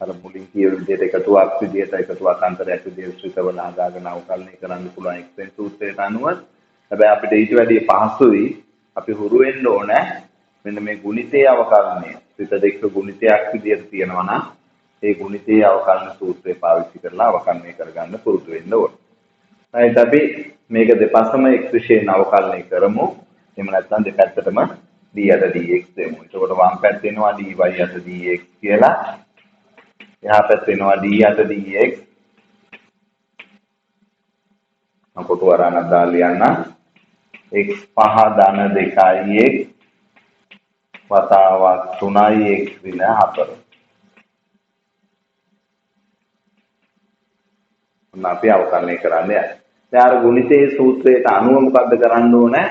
අර මුලින් කියපු විදිහට එකතුවක් විදිහට එකතුවක් අන්තරයක් විදිහට ශ්‍රිතවල හදාගෙන අවකලනය කරන්න පුළුවන් x වෙන සූත්‍රයට අනුව. හැබැයි අපිට ඊට වැඩිය පහසුයි අපි හුරු වෙන්න ඕනේ මෙන්න මේ ගුණිතයේ අවකලනය ශ්‍රිත දෙක ගුණිතයක් විදිහට තියෙනවා නම් ඒ ගුණිතයේ අවකලන සූත්‍රය පාවිච්චි කරලා අවකලනය කරගන්න පුරුදු වෙන්න ඕනේ. right අපි මේක දෙපස්සම x විශේෂ අවකලනය කරමු. එහෙම නැත්නම් දෙපැත්තටම d යට dx දෙමු. එතකොට වම් පැත්තේ එනවා dy යට dx කියලා. එහා පැත්තේ එනවා d යට dx. මම කොටු වරණක් දාලා ලියන්න. x5 ධන 2යි x වතාවක් 3යි x ඍණ 4. මොන අපි අවකලනය කරන්නේ. දැන් අර ගුණිතයේ සූත්‍රයට අනුව මොකද්ද කරන්න ඕනේ?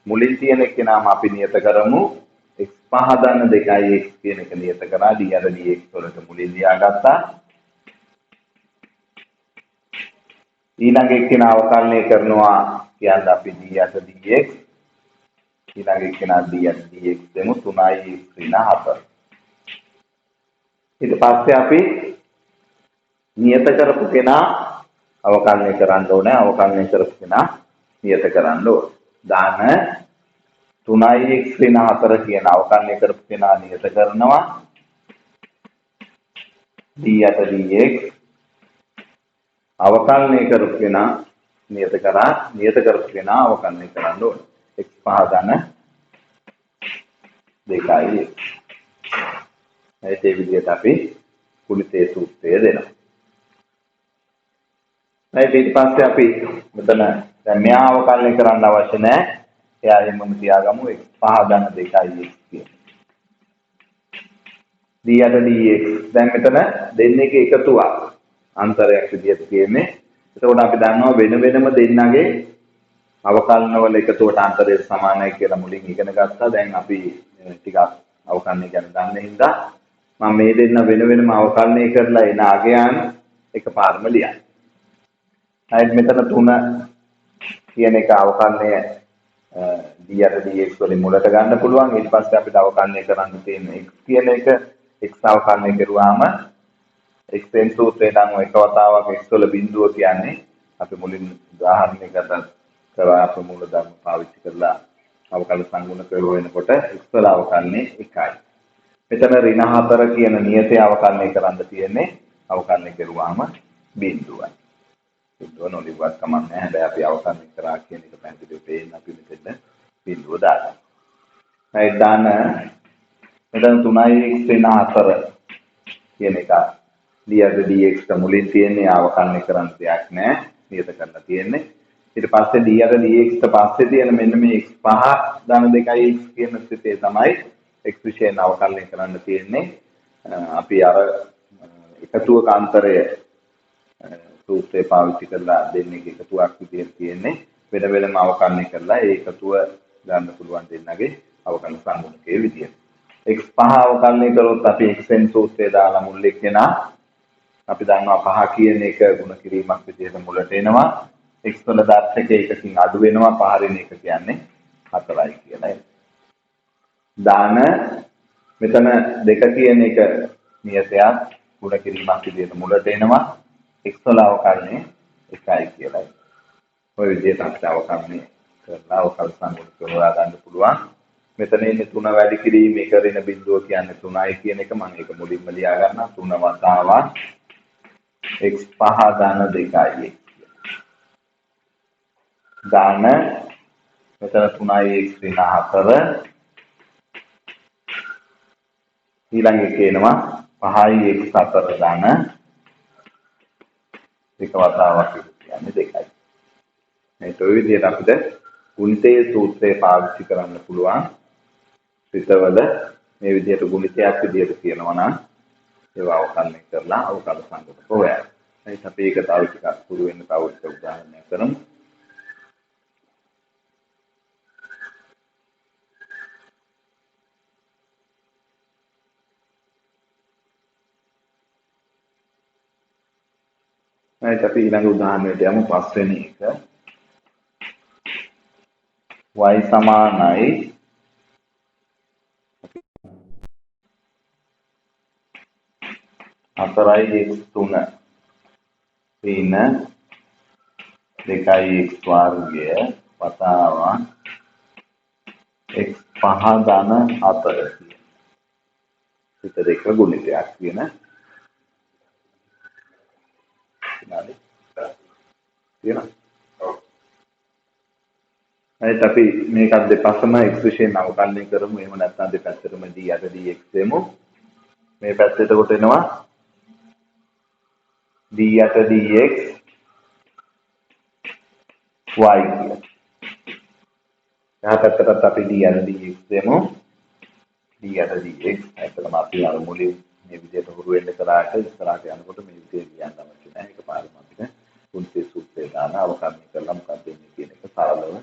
මුලින් තියෙන කෙනාම අපි නියත කරමු x5 ධන 2යි x කියන එක නියත කරා d යට dx වලට මුලින් ලියාගත්තා. ඊළඟ එක්කෙනා අවකලනය කරනවා කියන්නේ අපි d යට dx ඊළඟ එක්කෙනා d යට dx දෙමු 3යි x ඍණ 4. ඊට පස්සේ අපි නියත කරපු කෙනා අවකලනය කරන්න ඕනේ. අවකලනය කරපු කෙනා නියත කරන්න ඕනේ. දාන 3යි x ඍණ 4 කියන අවකලනය කරපු කෙනා නියත කරනවා d යට dx අවකලනය කරපු කෙනා නියත කරපු කෙනා අවකලනය කරන්න ඕනේ. x5 ධන 2x. ඒ විදිහට අපි කුලිතේ සූත්‍රය දෙනවා. ඊට පස්සේ අපි මෙතන දැන් මෙයා අවකලනය කරන්න අවශ්‍ය නැහැ. එයා එහෙමම තියාගමු x 5 ධන 2x කියන. d/dx දැන් මෙතන දෙන්නේක එකතුවක් අන්තරයක් විදිහට තියෙන්නේ. එතකොට අපි දන්නවා වෙන වෙනම දෙන්නගේ අවකලන වල එකතුවට අන්තරය සමානයි කියලා මුලින් ඉගෙන ගත්තා. දැන් අපි ටිකක් අවකලනය ගැන දන්න හින්දා මම මේ දෙන්න වෙන වෙනම අවකලනය කරලා එන අගයන් එකපාරම ලියන්න. මෙතන 3 කියන එක අවකලනය d/dx වලින් මුලට ගන්න පුළුවන්. ඊට පස්සේ අපිට අවකලනය කරන්න තියෙන x කියන එක x අවකලනය කරුවාම xn සූත්‍රයට අනුව එක වතාවක් x වල බිඳුව කියන්නේ අපි මුලින් උදාහරණයකට කරා අපේ මූල ධර්ම පාවිච්චි කරලා අවකලන සංගුණ කරවෙනකොට x වල අවකලනේ 1යි. මෙතන ඍණ 4 කියන නියතය අවකලනය කරන්න තියෙන්නේ අවකලනය කරුවාම බිඳුවයි. බිඳුව නොලිවත් කමක් නැහැ. හැබැයි අපි අවකලනය කරා කියන එක පැහැදිලිව පේන්න අපි මෙතන බිඳුව දානවා. right දාන මෙතන 3x ඍණ 4 කියන එක d/dx මුලින් තියෙන්නේ අවකලනය කරන්න දෙයක් නැහැ. නියත කරලා තියෙන්නේ. ඊට පස්සේ d/dx පස්සේ තියෙන මෙන්න මේ x5 ධන 2x කියන ස්ථිතිය තමයි x විශේෂයෙන් අවකලනය කරන්න තියෙන්නේ. අපි අර එකතුවක අන්තරය සූත්‍රය පාවිච්චි කරලා දෙන්නේ එකතුවක් විදිහට තියෙන්නේ. වෙන වෙනම අවකලනය කරලා ඒ එකතුව ගන්න පුළුවන් දෙන්නගේ අවකලන සංගුණකයේ විදිහට. x5 අවකලනය කරොත් අපි xn සූත්‍රය දාලා මුල් එක්කෙනා අපි දන්නවා 5 කියන එක ගුණ කිරීමක් විදිහට මුලට එනවා. x වල දර්ශක එකකින් අඩු වෙනවා 5 රින් එක කියන්නේ 4යි කියලා. දාන මෙතන 2 කියන එක නියතයක් ගුණ කිරීමක් විදිහට මුලට එනවා. x වල අවකලනය 1යි කියලා. ඔය විදිහට අපිට අවකලනය කරලා අවකල සංගුණ කරලා ගන්න පුළුවන්. මෙතන ඉන්නේ 3 වැඩි කිරීම එක රින බිඳුව කියන්නේ 3යි කියන එක මම ඒක මුලින්ම ලියා ගන්නවා. 3 වතාවක් x5 ධන 2යි. දාන මෙතන 3යි x ඍණ 4 ඊළඟ එකේ එනවා 5යි x4 ධන එක වතාවක් කියන්නේ 2යි. මේ toy විදිහට අපිට ගුණිතයේ සූත්‍රය පාවිච්චි කරන්න පුළුවන්. පිටවල මේ විදිහට ගුණිතයක් විදිහට කියනවා නම් ඒව අවකලනය කරලා අවකල සංගත හොයන්න. ඒත් අපි ඒක තව ටිකක් පුරු වෙන තව එක උදාහරණයක් කරමු. ඒත් අපි ඊළඟ උදාහරණයට යමු. පස්වෙනි එක y සමානයි 4යි x3 ඍණ 2යි x වර්ගය වතාවක් x5 ධන 4 කියන. පිට දෙක ගුණිතයක් කියන විනාඩි තියෙනවා. ඒත් අපි මේකත් දෙපස්සම x විශේෂයෙන් අවකලනය කරමු. එහෙම නැත්නම් දෙපැත්තටම d/dx දෙමු. මේ පැත්තට කොට එනවා d/dx y කියලා. එහා පැත්තට අපි d/dx දෙමු. d/dx ඇත්තටම අපි අර මුලින් මේ විදිහට හුරු වෙන්න කරාට ඉස්සරහට යනකොට මේ විදිහට කියන්න අවශ්‍ය නැහැ. ඒකපාරම අපිට කුන්තේ සූත්‍රය දාන අවකලනය කරලා මොකක්ද වෙන්නේ කියන එක සරලව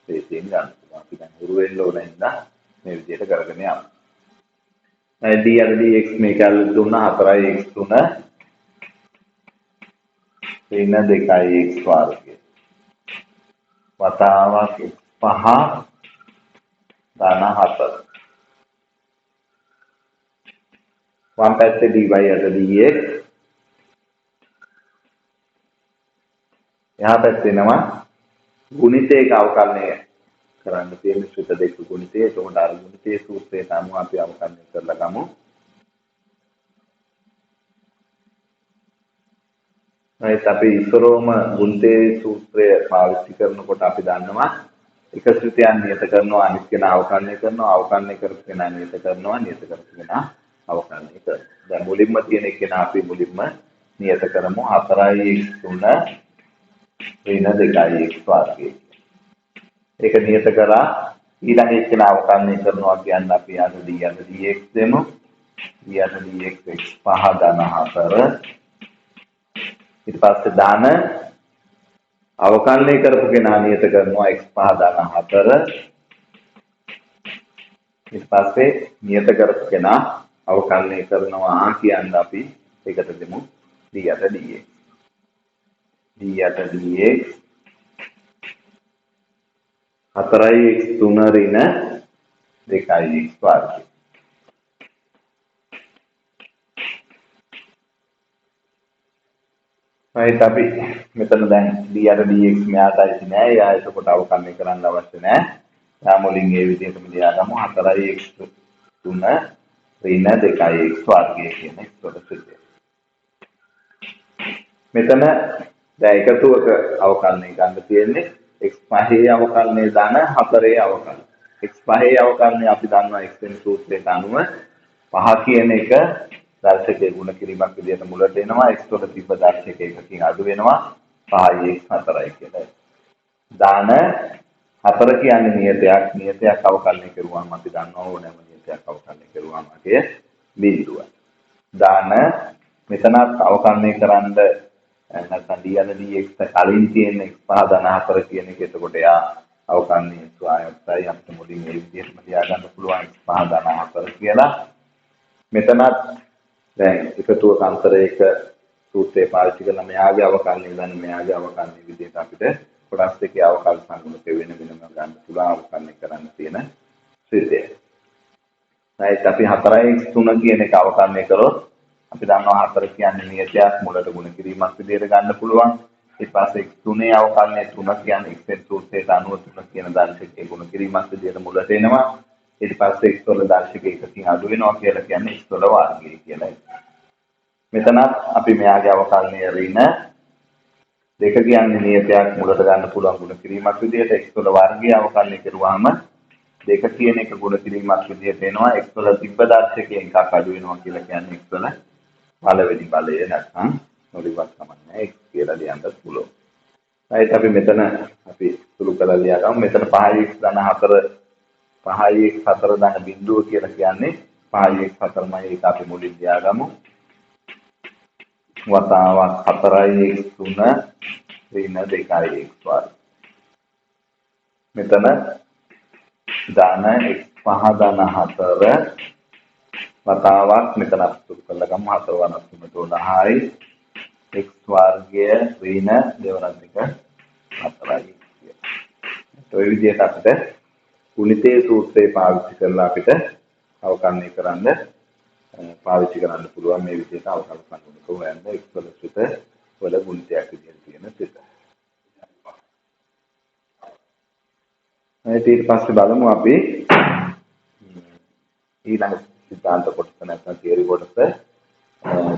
තේරුම් ගන්න. අපි දැන් හුරු වෙන්න ඕන හින්දා මේ විදිහට කරගෙන යමු. d/dx මේක අල්ල දුන්නා 4යි x3 ඍණ 2යි x වර්ගය වතාවක් 5 ධන 4 වම් පැත්තේ dy/dx එහා පැත්තේ එනවා ගුණිතයක අවකලනය කරන්න තියෙන සුත දෙක ගුණිතය. ඒකෝට අර ගුණිතයේ සූත්‍රයට අනුව අපි අවකලනය කරලා ගමු. ඒත් අපි ඉස්සරෝම ගුණිතයේ සූත්‍රය පාවිච්චි කරනකොට අපි දන්නවා එක ශ්‍රිතයන් නියත කරනවා අනිත් කෙනා අවකලනය කරනවා අවකලනය කරපු කෙනා නියත කරනවා නියත කරපු කෙනා අවකලනය කරනවා. දැන් මුලින්ම තියෙන කෙනා අපි මුලින්ම නියත කරමු 4x3 ඍණ 2x වර්ගය. ඒක නියත කරා ඊළඟ එක්කෙනා අවකලනය කරනවා කියන්නේ අපි අද dx දෙමු. dx x 5 ධන 4 ඊට පස්සේ දාන අවකලනය කරපු කෙනා නියත කරනවා x5 ධන 4 ඊට පස්සේ නියත කරපු කෙනා අවකලනය කරනවා කියන්නේ අපි ඒකට දෙමු d8 dx d8 dx 4x3 ඍණ 2x වර්ගය. right අපි මෙතන දැන් d8 dx මෙයාටයි නෑ. එයා එතකොට අවකලනය කරන්න අවශ්‍ය නෑ. යා මුලින් මේ විදිහටම ලියාගමු 4x3 ඍණ 2x වර්ගය කියන එක්ස්ප්‍රෙෂන්. මෙතන දැන් එකතුවක අවකලනය ගන්න තියෙන්නේ x5 අවකලනය දාන 4 අවකලනය. x5 අවකලනය අපි දන්නවා x වෙන සූත්‍රයට අනුව 5 කියන එක දර්ශකයේ ගුණ කිරීමක් විදිහට මුලට එනවා x වල තිබ්බ දර්ශක එකකින් අඩු වෙනවා 5x 4යි කියලා. දාන 4 කියන්නේ නියතයක් අවකලනය කරුවාම අපි දන්නවා ඕනෑම නියතයක් අවකලනය කරුවාම අගේ බිඳුව. දාන මෙතනත් අවකලනය කරන්න නැත්නම් d8 dx කලින් තියෙන x5 ධන 4 කියන එක එතකොට යා අවකලනය ස්වයංයි අපිට මුලින් මේ විදිහටම ලියා ගන්න පුළුවන් x5 ධන 4 කියලා. මෙතනත් දැන් එකතුවක අන්තරයක සූත්‍රය පාවිච්චි කරලා මෙයාගේ අවකලනය ගන්න මෙයාගේ අවකලනය විදිහට අපිට කොටස් දෙකේ අවකලන සංගුණක වෙන වෙනම ගන්න පුළුවන් අවකලනය කරන්න තියෙන ශ්‍රිතය. right අපි 4x3 කියන එක අවකලනය කරොත් අපි දන්නවා 4 කියන්නේ නියතයක් මුලට ගුණ කිරීමක් විදිහට ගන්න පුළුවන්. ඊට පස්සේ 3 අවකලනය 3 කියන්නේ x වෙන සූත්‍රයට අනුව 3 කියන දර්ශකයේ ගුණ කිරීමක් විදිහට මුලට එනවා. ඊට පස්සේ x වල දර්ශක එකකින් අඩු වෙනවා කියලා කියන්නේ x වල වර්ගය කියලා. මෙතනත් අපි මෙයාගේ අවකලනය ඍණ 2 කියන්නේ නියතයක් මුලට ගන්න පුළුවන් ගුණ කිරීමක් විදිහට x වල වර්ගය අවකලනය කරුවාම 2 කියන එක ගුණ කිරීමක් විදිහට එනවා x වල තිබ්බ දර්ශකයෙන් එකක් අඩු වෙනවා කියලා කියන්නේ x වල පළවෙනි බලය නැත්නම් නොලිවත් කමන්නේ x කියලා ලියන්නත් පුළුවන්. right අපි මෙතන අපි සුළු කරලා ලියා ගමු. මෙතන 5x ධන 4 5x 4 ධන බිඳුව කියලා කියන්නේ 5x 4මයි ඒක අපි මුලින් ලියාගමු. වතාවක් 4x3 ඍණ 2x වර්ග. මෙතන ධන x5 ධන 4 වතාවක් මෙතන අපිට කරලා ගමු 4 වරක් 10යි x වර්ගය ඍණ 2 වරක් 4යි. ඒ විදිහට අපිට ගුණිතේ සූත්‍රය පාවිච්චි කරලා අපිට අවකලනය කරන්න පාවිච්චි කරන්න පුළුවන් මේ විදිහට අවකලන සංගුණක හොයන්න x වල ශ්‍රිත වල ගුණිතයක් විදිහට තියෙන ශ්‍රිත. ඊට පස්සේ බලමු අපි ඊළඟ සිද්ධාන්ත කොටස නැත්නම් තියරි කොටස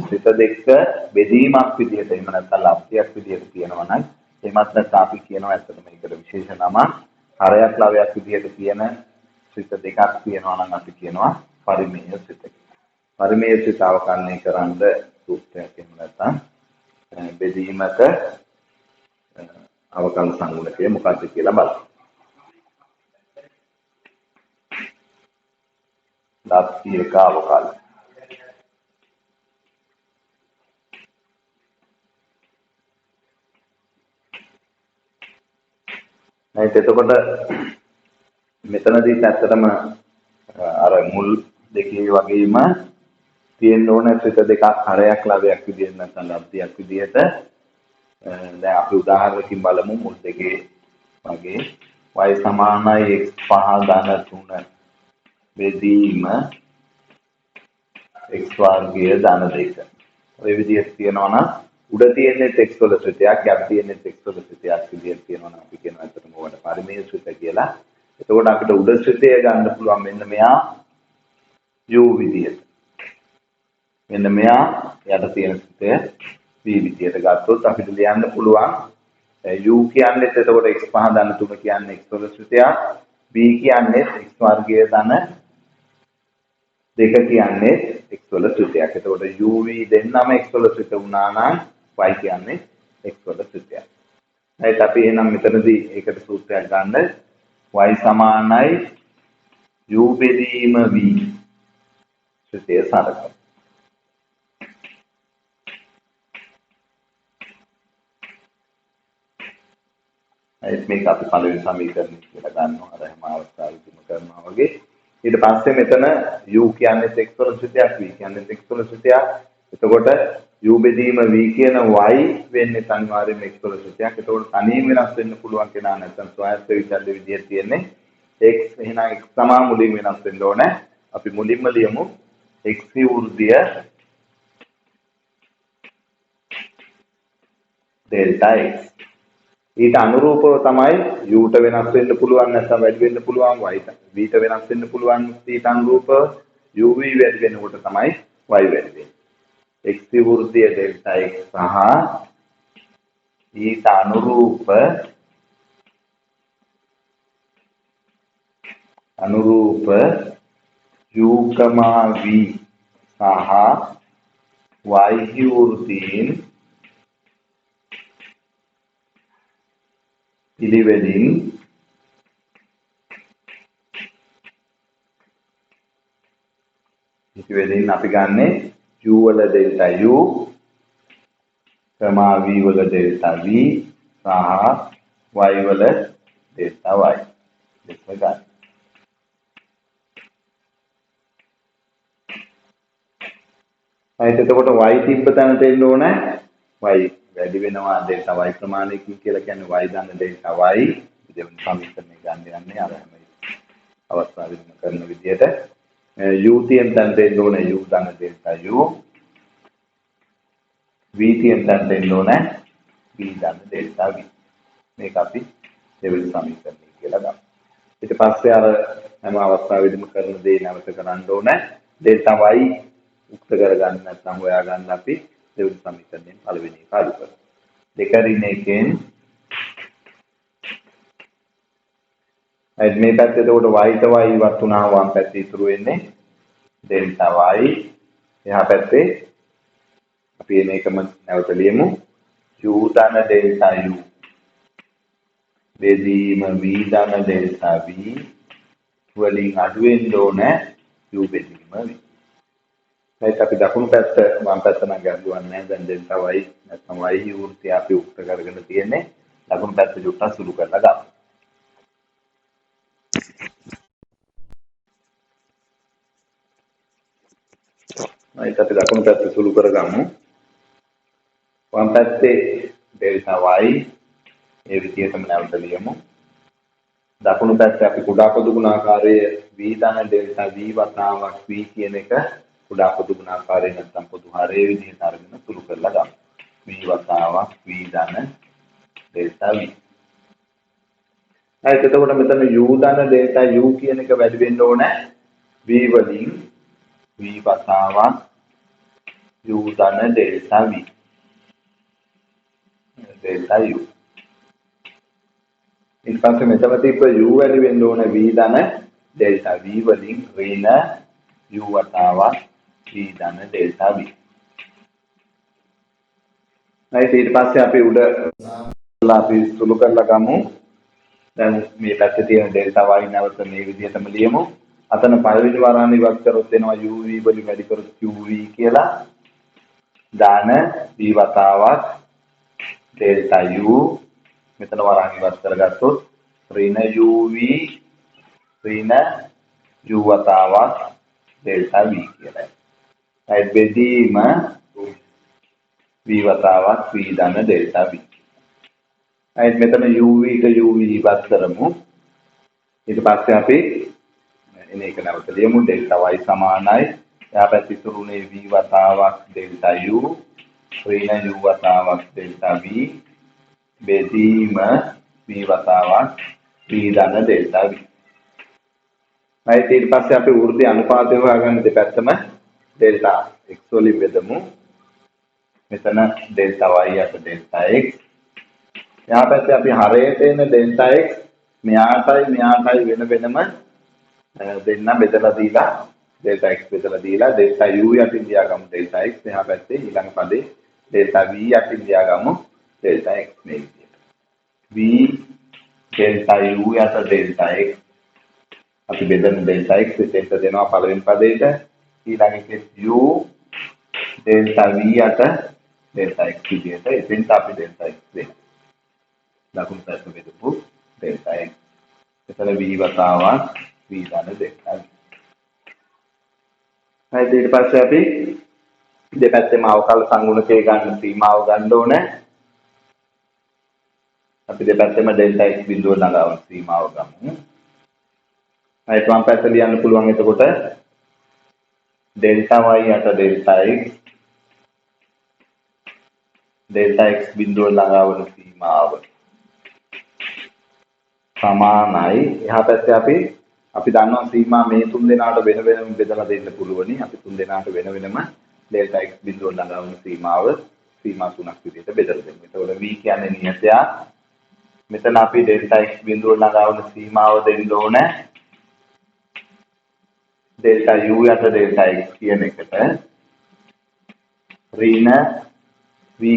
ශ්‍රිත දෙක බෙදීමක් විදිහට එහෙම නැත්නම් ලබ්ධයක් විදිහට කියනවා නම් එමත් නැත්නම් අපි කියනවා ඇත්තටම මේකට විශේෂ නම හරයක් ලවයක් විදිහට කියන ශ්‍රිත දෙකක් තියෙනවා නම් අපි කියනවා පරිමේය ශ්‍රිත. පරිමේය ශ්‍රිත අවකලනය කරන්න සූත්‍රයක් එහෙම නැත්නම් බෙදීමක අවකලන සංගුණකය මොකක්ද කියලා බලමු. ලබ්ධයක අවකලන නැත් එතකොට මෙතනදී ඇත්තටම අර මුල් දෙකේ වගේම තියෙන්න ඕන ශ්‍රිත දෙකක් හරයක් ලවයක් විදිහට නැත්නම් ලබ්ධයක් විදිහට දැන් අපි උදාහරණකින් බලමු මුල් දෙකේ වගේ y සමානයි x5 ධන 3 බෙදීම x වර්ගය ධන 2. ඔය විදිහට තියෙනවා නම් උඩ තියෙන්නේ x වල ශ්‍රිතයක් යට තියෙන්නේ x වල ශ්‍රිතයක් විදිහට තියෙනවා නම් අපි කියනවා ඇත්තටම ඕකට පරිමේය ශ්‍රිත කියලා. එතකොට අපිට උඩ ශ්‍රිතය ගන්න පුළුවන් මෙන්න මෙයා u විදිහට. මෙන්න මෙයා යට තියෙන ශ්‍රිතය v විදිහට ගත්තොත් අපිට ලියන්න පුළුවන් u කියන්නේ එතකොට x5 ධන 3 කියන්නේ x වල ශ්‍රිතයක්. b කියන්නේ x වර්ගයේ ධන 2 කියන්නේ x වල ශ්‍රිතයක්. එතකොට uv දෙන්නම x වල ශ්‍රිත වුණා නම් y කියන්නේ x වල ශ්‍රිතයක්. ඒත් අපි එහෙනම් මෙතනදී ඒකට සූත්‍රයක් ගන්න y සමානයි u බෙදීම v ශ්‍රිතය සරක. ඒත් මේක අපි පළවෙනි සමීකරණය කියලා ගන්නවා අර හැම අවස්ථාවකම කරනවා වගේ. ඊට පස්සේ මෙතන u කියන්නේ x වල ශ්‍රිතයක් v කියන්නේ x වල ශ්‍රිතයක්. එතකොට u බෙදීම v කියන y වෙන්නේ අනිවාර්යයෙන්ම x වල ශ්‍රිතයක්. එතකොට තනියම වෙනස් වෙන්න පුළුවන් කෙනා නැත්නම් ස්වයං විචල්්‍ය විදියට තියෙන්නේ x එහෙනම් x සමා මුලින් වෙනස් වෙන්න ඕනේ. අපි මුලින්ම ලියමු x වෘද්ධිය delta x. ඊට අනුරූපව තමයි u ට වෙනස් වෙන්න පුළුවන් නැත්නම් වැඩි වෙන්න පුළුවන් y ට. v ට වෙනස් වෙන්න පුළුවන් ඊට අනුරූපව uv වැඩි වෙනකොට තමයි y වැඩි වෙන්නේ. x වෘද්ධිය delta x සහ ඊට අනුරූප u, v සහ y වෘත්තීන් පිළිවෙලින් අපි ගන්නෙ u වල delta u, v වල delta v සහ y වල delta y. දෙක ගන්න. එතකොට y තිබ්බ තැනට එන්න ඕනේ y වැඩි වෙනවා delta y ප්‍රමාණයකින් කියලා කියන්නේ y දන්න delta y දෙවෙනි සමීකරණය ගන්න යන්නේ අර හැම අවස්ථාවෙම කරන විදිහට u තියෙන තැනට එන්න ඕනේ u දන්න delta u, v තියෙන තැනට එන්න ඕනේ v දන්න delta v. මේක අපි දෙවෙනි සමීකරණය කියලා ගමු. ඊට පස්සේ අර හැම අවස්ථාවෙදිම කරන දේ නැවත කරන්න ඕනේ delta y උක්ත කරගන්න නැත්නම් හොයා ගන්න අපි දෙවෙනි සමීකරණයෙන් පළවෙනි එක අඩු කරමු. දෙක ඍණ එකෙන් මේ පැත්තේ එතකොට y ට y ඉවත් වුණාම වම් පැත්තේ ඉතුරු වෙන්නේ delta y. එහා පැත්තේ අපි මේකම නැවත ලියමු u ධන delta u බෙදීම v ධන delta v වලින් අඩු වෙන්න ඕනේ u බෙදීම v. ඒත් අපි දකුණු පැත්ත වම් පැත්ත නම් ගැඹුරුවක් නැහැ. දැන් delta y නැත්නම් y වෘත්තය අපි උක්ත කරගෙන තියෙන්නේ දකුණු පැත්ත ජොට්ටක් සුළු කරලා ගන්න. ඒත් අපි දකුණු පැත්ත සුළු කරගමු. වම් පැත්තේ delta y ඒ විදිහටම නැවත ලියමු. දකුණු පැත්තේ අපි කුඩා පොදු ගුණාකාරයේ v ධන delta v වතාවක් v කියන එක කුඩා පොදු ගුණාකාරයේ නැත්නම් පොදු හරයේ විදිහට අරගෙන සුළු කරලා ගමු. v වතාවක් v ධන delta v. එතකොට මෙතන u ධන delta u කියන එක වැඩි වෙන්න ඕනේ v වලින් v වතාවක් u ධන delta v delta u. ඊට පස්සේ මෙතන තිබ්බ u වැඩි වෙන්න ඕනේ v ධන delta v වලින් ඍණ u වතාවක් v ධන delta v. ඊට පස්සේ අපි උඩ අපි සුළු කරලා ගමු. දැන් මේ පැත්තේ තියෙන delta y නැවත මේ විදිහටම ලියමු. අතන පළවෙනි වරාණ ඉවත් කරොත් එනවා uv වලින් වැඩි කරොත් qv කියලා. ධන v වතාවක් delta u මෙතන වරාණ ඉවත් කරගත්තොත් ඍණ uv ඍණ u වතාවක් delta v කියලා. ඒ බෙදීම v වතාවක් v ධන delta v. ඒත් මෙතන uv ට uv ඉවත් කරමු. ඊට පස්සේ අපි එන එක නැවත ලියමු delta y සමානයි එහා පැත්තේ ඉතුරුනේ v වතාවක් delta u ඍණ u වතාවක් delta v බෙදීම v වතාවක් v ධන delta v. ඊට පස්සේ අපි වෘද්ධි අනුපාතය හොයාගන්න දෙපැත්තම delta x වලින් බෙදමු. මෙතන delta y අත delta x यहाँ පැත්තේ අපි හරයට එන ඩෙල්ටා x මෙයාටයි වෙන වෙනම දෙන්න බෙදලා දීලා ඩෙල්ටා x බෙදලා දීලා ඩෙල්ටා u යටින් තියාගමු ඩෙල්ටා x එහා පැත්තේ ඊළඟ පදේ ඩෙල්ටා v යටින් තියාගමු ඩෙල්ටා x මේ විදිහට v ඩෙල්ටා u යට ඩෙල්ටා x අපි බෙදන ඩෙල්ටා x එතෙන්ට දෙනවා පළවෙනි පදේට ඊළඟ එකේ u ඩෙල්ටා v යට ඩෙල්ටා x විදිහට එතෙන්ට අපි ඩෙල්ටා x දෙනවා දකුණු පැත්ත බෙදපු ඩෙල්ටා x එතන v වතාවක් v ධන ඩෙල්ටා v හරි ඊට පස්සේ අපි දෙපැත්තේම අවකල සංගුණකයේ ගන්න සීමාව ගන්න ඕනේ අපි දෙපැත්තේම ඩෙල්ටා x බිඳුව ළඟවන සීමාව ගමු හරි වම් පැත්ත ලියන්න පුළුවන් එතකොට ඩෙල්ටා y යට ඩෙල්ටා x බිඳුව ළඟවන සීමාව සමානයි එහා පැත්තේ අපි දන්නවා සීමා මේ තුන් දෙනාට වෙන වෙනම බෙදලා දෙන්න පුළුවනි අපි තුන් දෙනාට වෙන වෙනම ඩෙල්ටා x බිඳුව ළඟවන සීමා තුනක් විදිහට බෙදලා දෙමු. එතකොට v කියන්නේ නියතයක්. මෙතන අපි ඩෙල්ටා x බිඳුව ළඟවන සීමාව දෙන්න ඕනේ. ඩෙල්ටා u යට ඩෙල්ටා x කියන එකට ඍණ v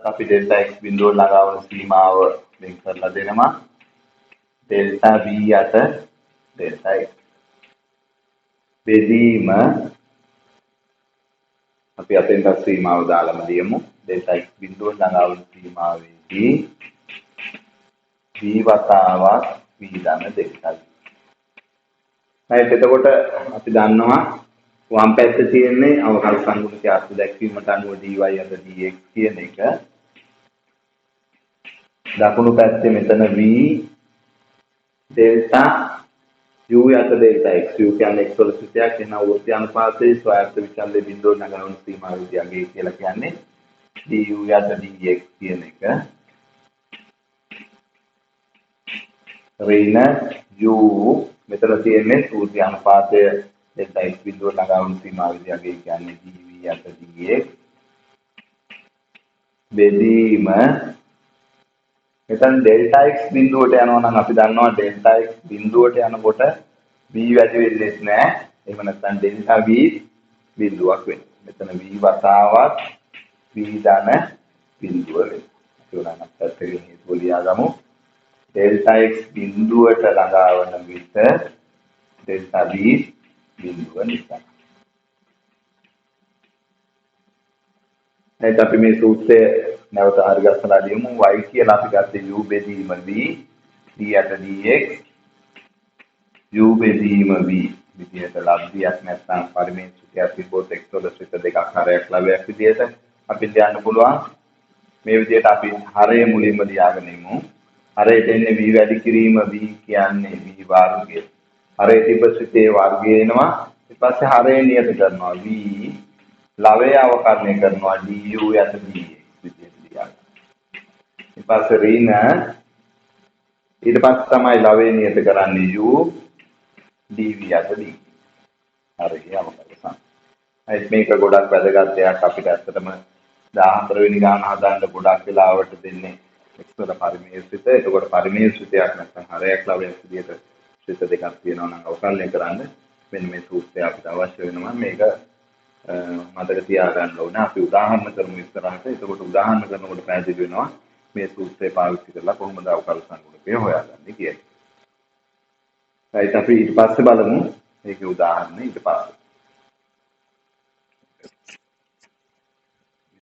අපි ඩෙල්ටා x බිඳුව ළඟවන සීමාව වෙන් කරලා දෙනවා. ඩෙල්ටා v යට ඩෙල්ටා x බෙදීම අපි අතෙන්ට සීමාව දාලම ලියමු ඩෙල්ටා x බිඳුව ළඟවන සීමාවේදී v වතාවක් v ධන ඩෙල්ටා v. හරි එතකොට අපි දන්නවා වම් පැත්තේ තියෙන්නේ අවකල සංගුණකයේ අර්ථ දැක්වීමට අනුව dy යට dx කියන එක. දකුණු පැත්තේ මෙතන v ඩෙල්ටා u යට ඩෙල්ටා x u කියන්නේ x වල සුත්‍රයක් එන වෘත්ති අනුපාතයේ ස්වයං විචලනයේ බිඳුව නගන සීමාවේදී අගේ කියලා කියන්නේ du යට dx කියන එක ඍණ u මෙතන තියෙන්නේ සූත්‍ර අනුපාතය ඩෙල්ටා x බිඳුව නගන සීමාවේදී අගේ කියන්නේ dv යට dx බෙදීම මෙතන ඩෙල්ටා x බිඳුවට යනවා නම් අපි දන්නවා ඩෙල්ටා x බිඳුවට යනකොට v වැඩි වෙන්නේ නැහැ. එහෙම නැත්නම් ඩෙල්ටා v බිඳුවක් වෙනවා. මෙතන v වතාවක් v ධන බිඳුව වෙනවා. අපි උදාහරණයක් පැත්තකින් හේතුව ලියාගමු. ඩෙල්ටා x බිඳුවට ළඟාවන විට ඩෙල්ටා v බිඳුව නිසා. දැන් අපි මේ සූත්‍රය නැවත හරි ගස්සලා ලියමු y කියලා අපි ගත්තේ u බෙදීම v d යට dx u බෙදීම v විදිහට ලබ්ධියක් නැත්නම් පරිමේය සුඛයක් තිබොත් x වල සිත දෙකක් හරයක් ලැබයක් විදිහට අපි ලියන්න පුළුවන් මේ විදිහට අපි හරය මුලින්ම ලියාගෙන ඉමු හරයට එන්නේ v වැඩි කිරීම v කියන්නේ v වර්ගය හරයේ තිබ්බ සිතේ වර්ගය එනවා ඊට පස්සේ හරය නියත කරනවා v ලවය අවකලනය කරනවා du යට dx ඊට පස්සේ ඍණ ඊට පස්සේ තමයි ලවය නියත කරන්නේ u dv යට dv. හරි යවපරසම්. ඒත් මේක ගොඩක් වැදගත් දෙයක් අපිට ඇත්තටම 14 වෙනි ගාන හදන්න ගොඩක් වෙලාවට දෙන්නේ x වල පරිමේය සිත. එතකොට පරිමේය සිතයක් නැත්නම් හරයක් ලවයක් විදිහට සිත දෙකක් තියෙනවා නම් අවකලනය කරන්න මෙන්න මේ සූත්‍රය අපිට අවශ්‍ය වෙනවා. මේක මතක තියාගන්න ඕනේ. අපි උදාහරණ කරමු ඉස්සරහට. එතකොට උදාහරණ කරනකොට පැහැදිලි වෙනවා මේ සූත්‍රය පාවිච්චි කරලා කොහොමද අවකල සංගුණකය හොයාගන්නේ කියලා. right අපි ඊට පස්සේ බලමු මේකේ උදාහරණ ඊට පස්සේ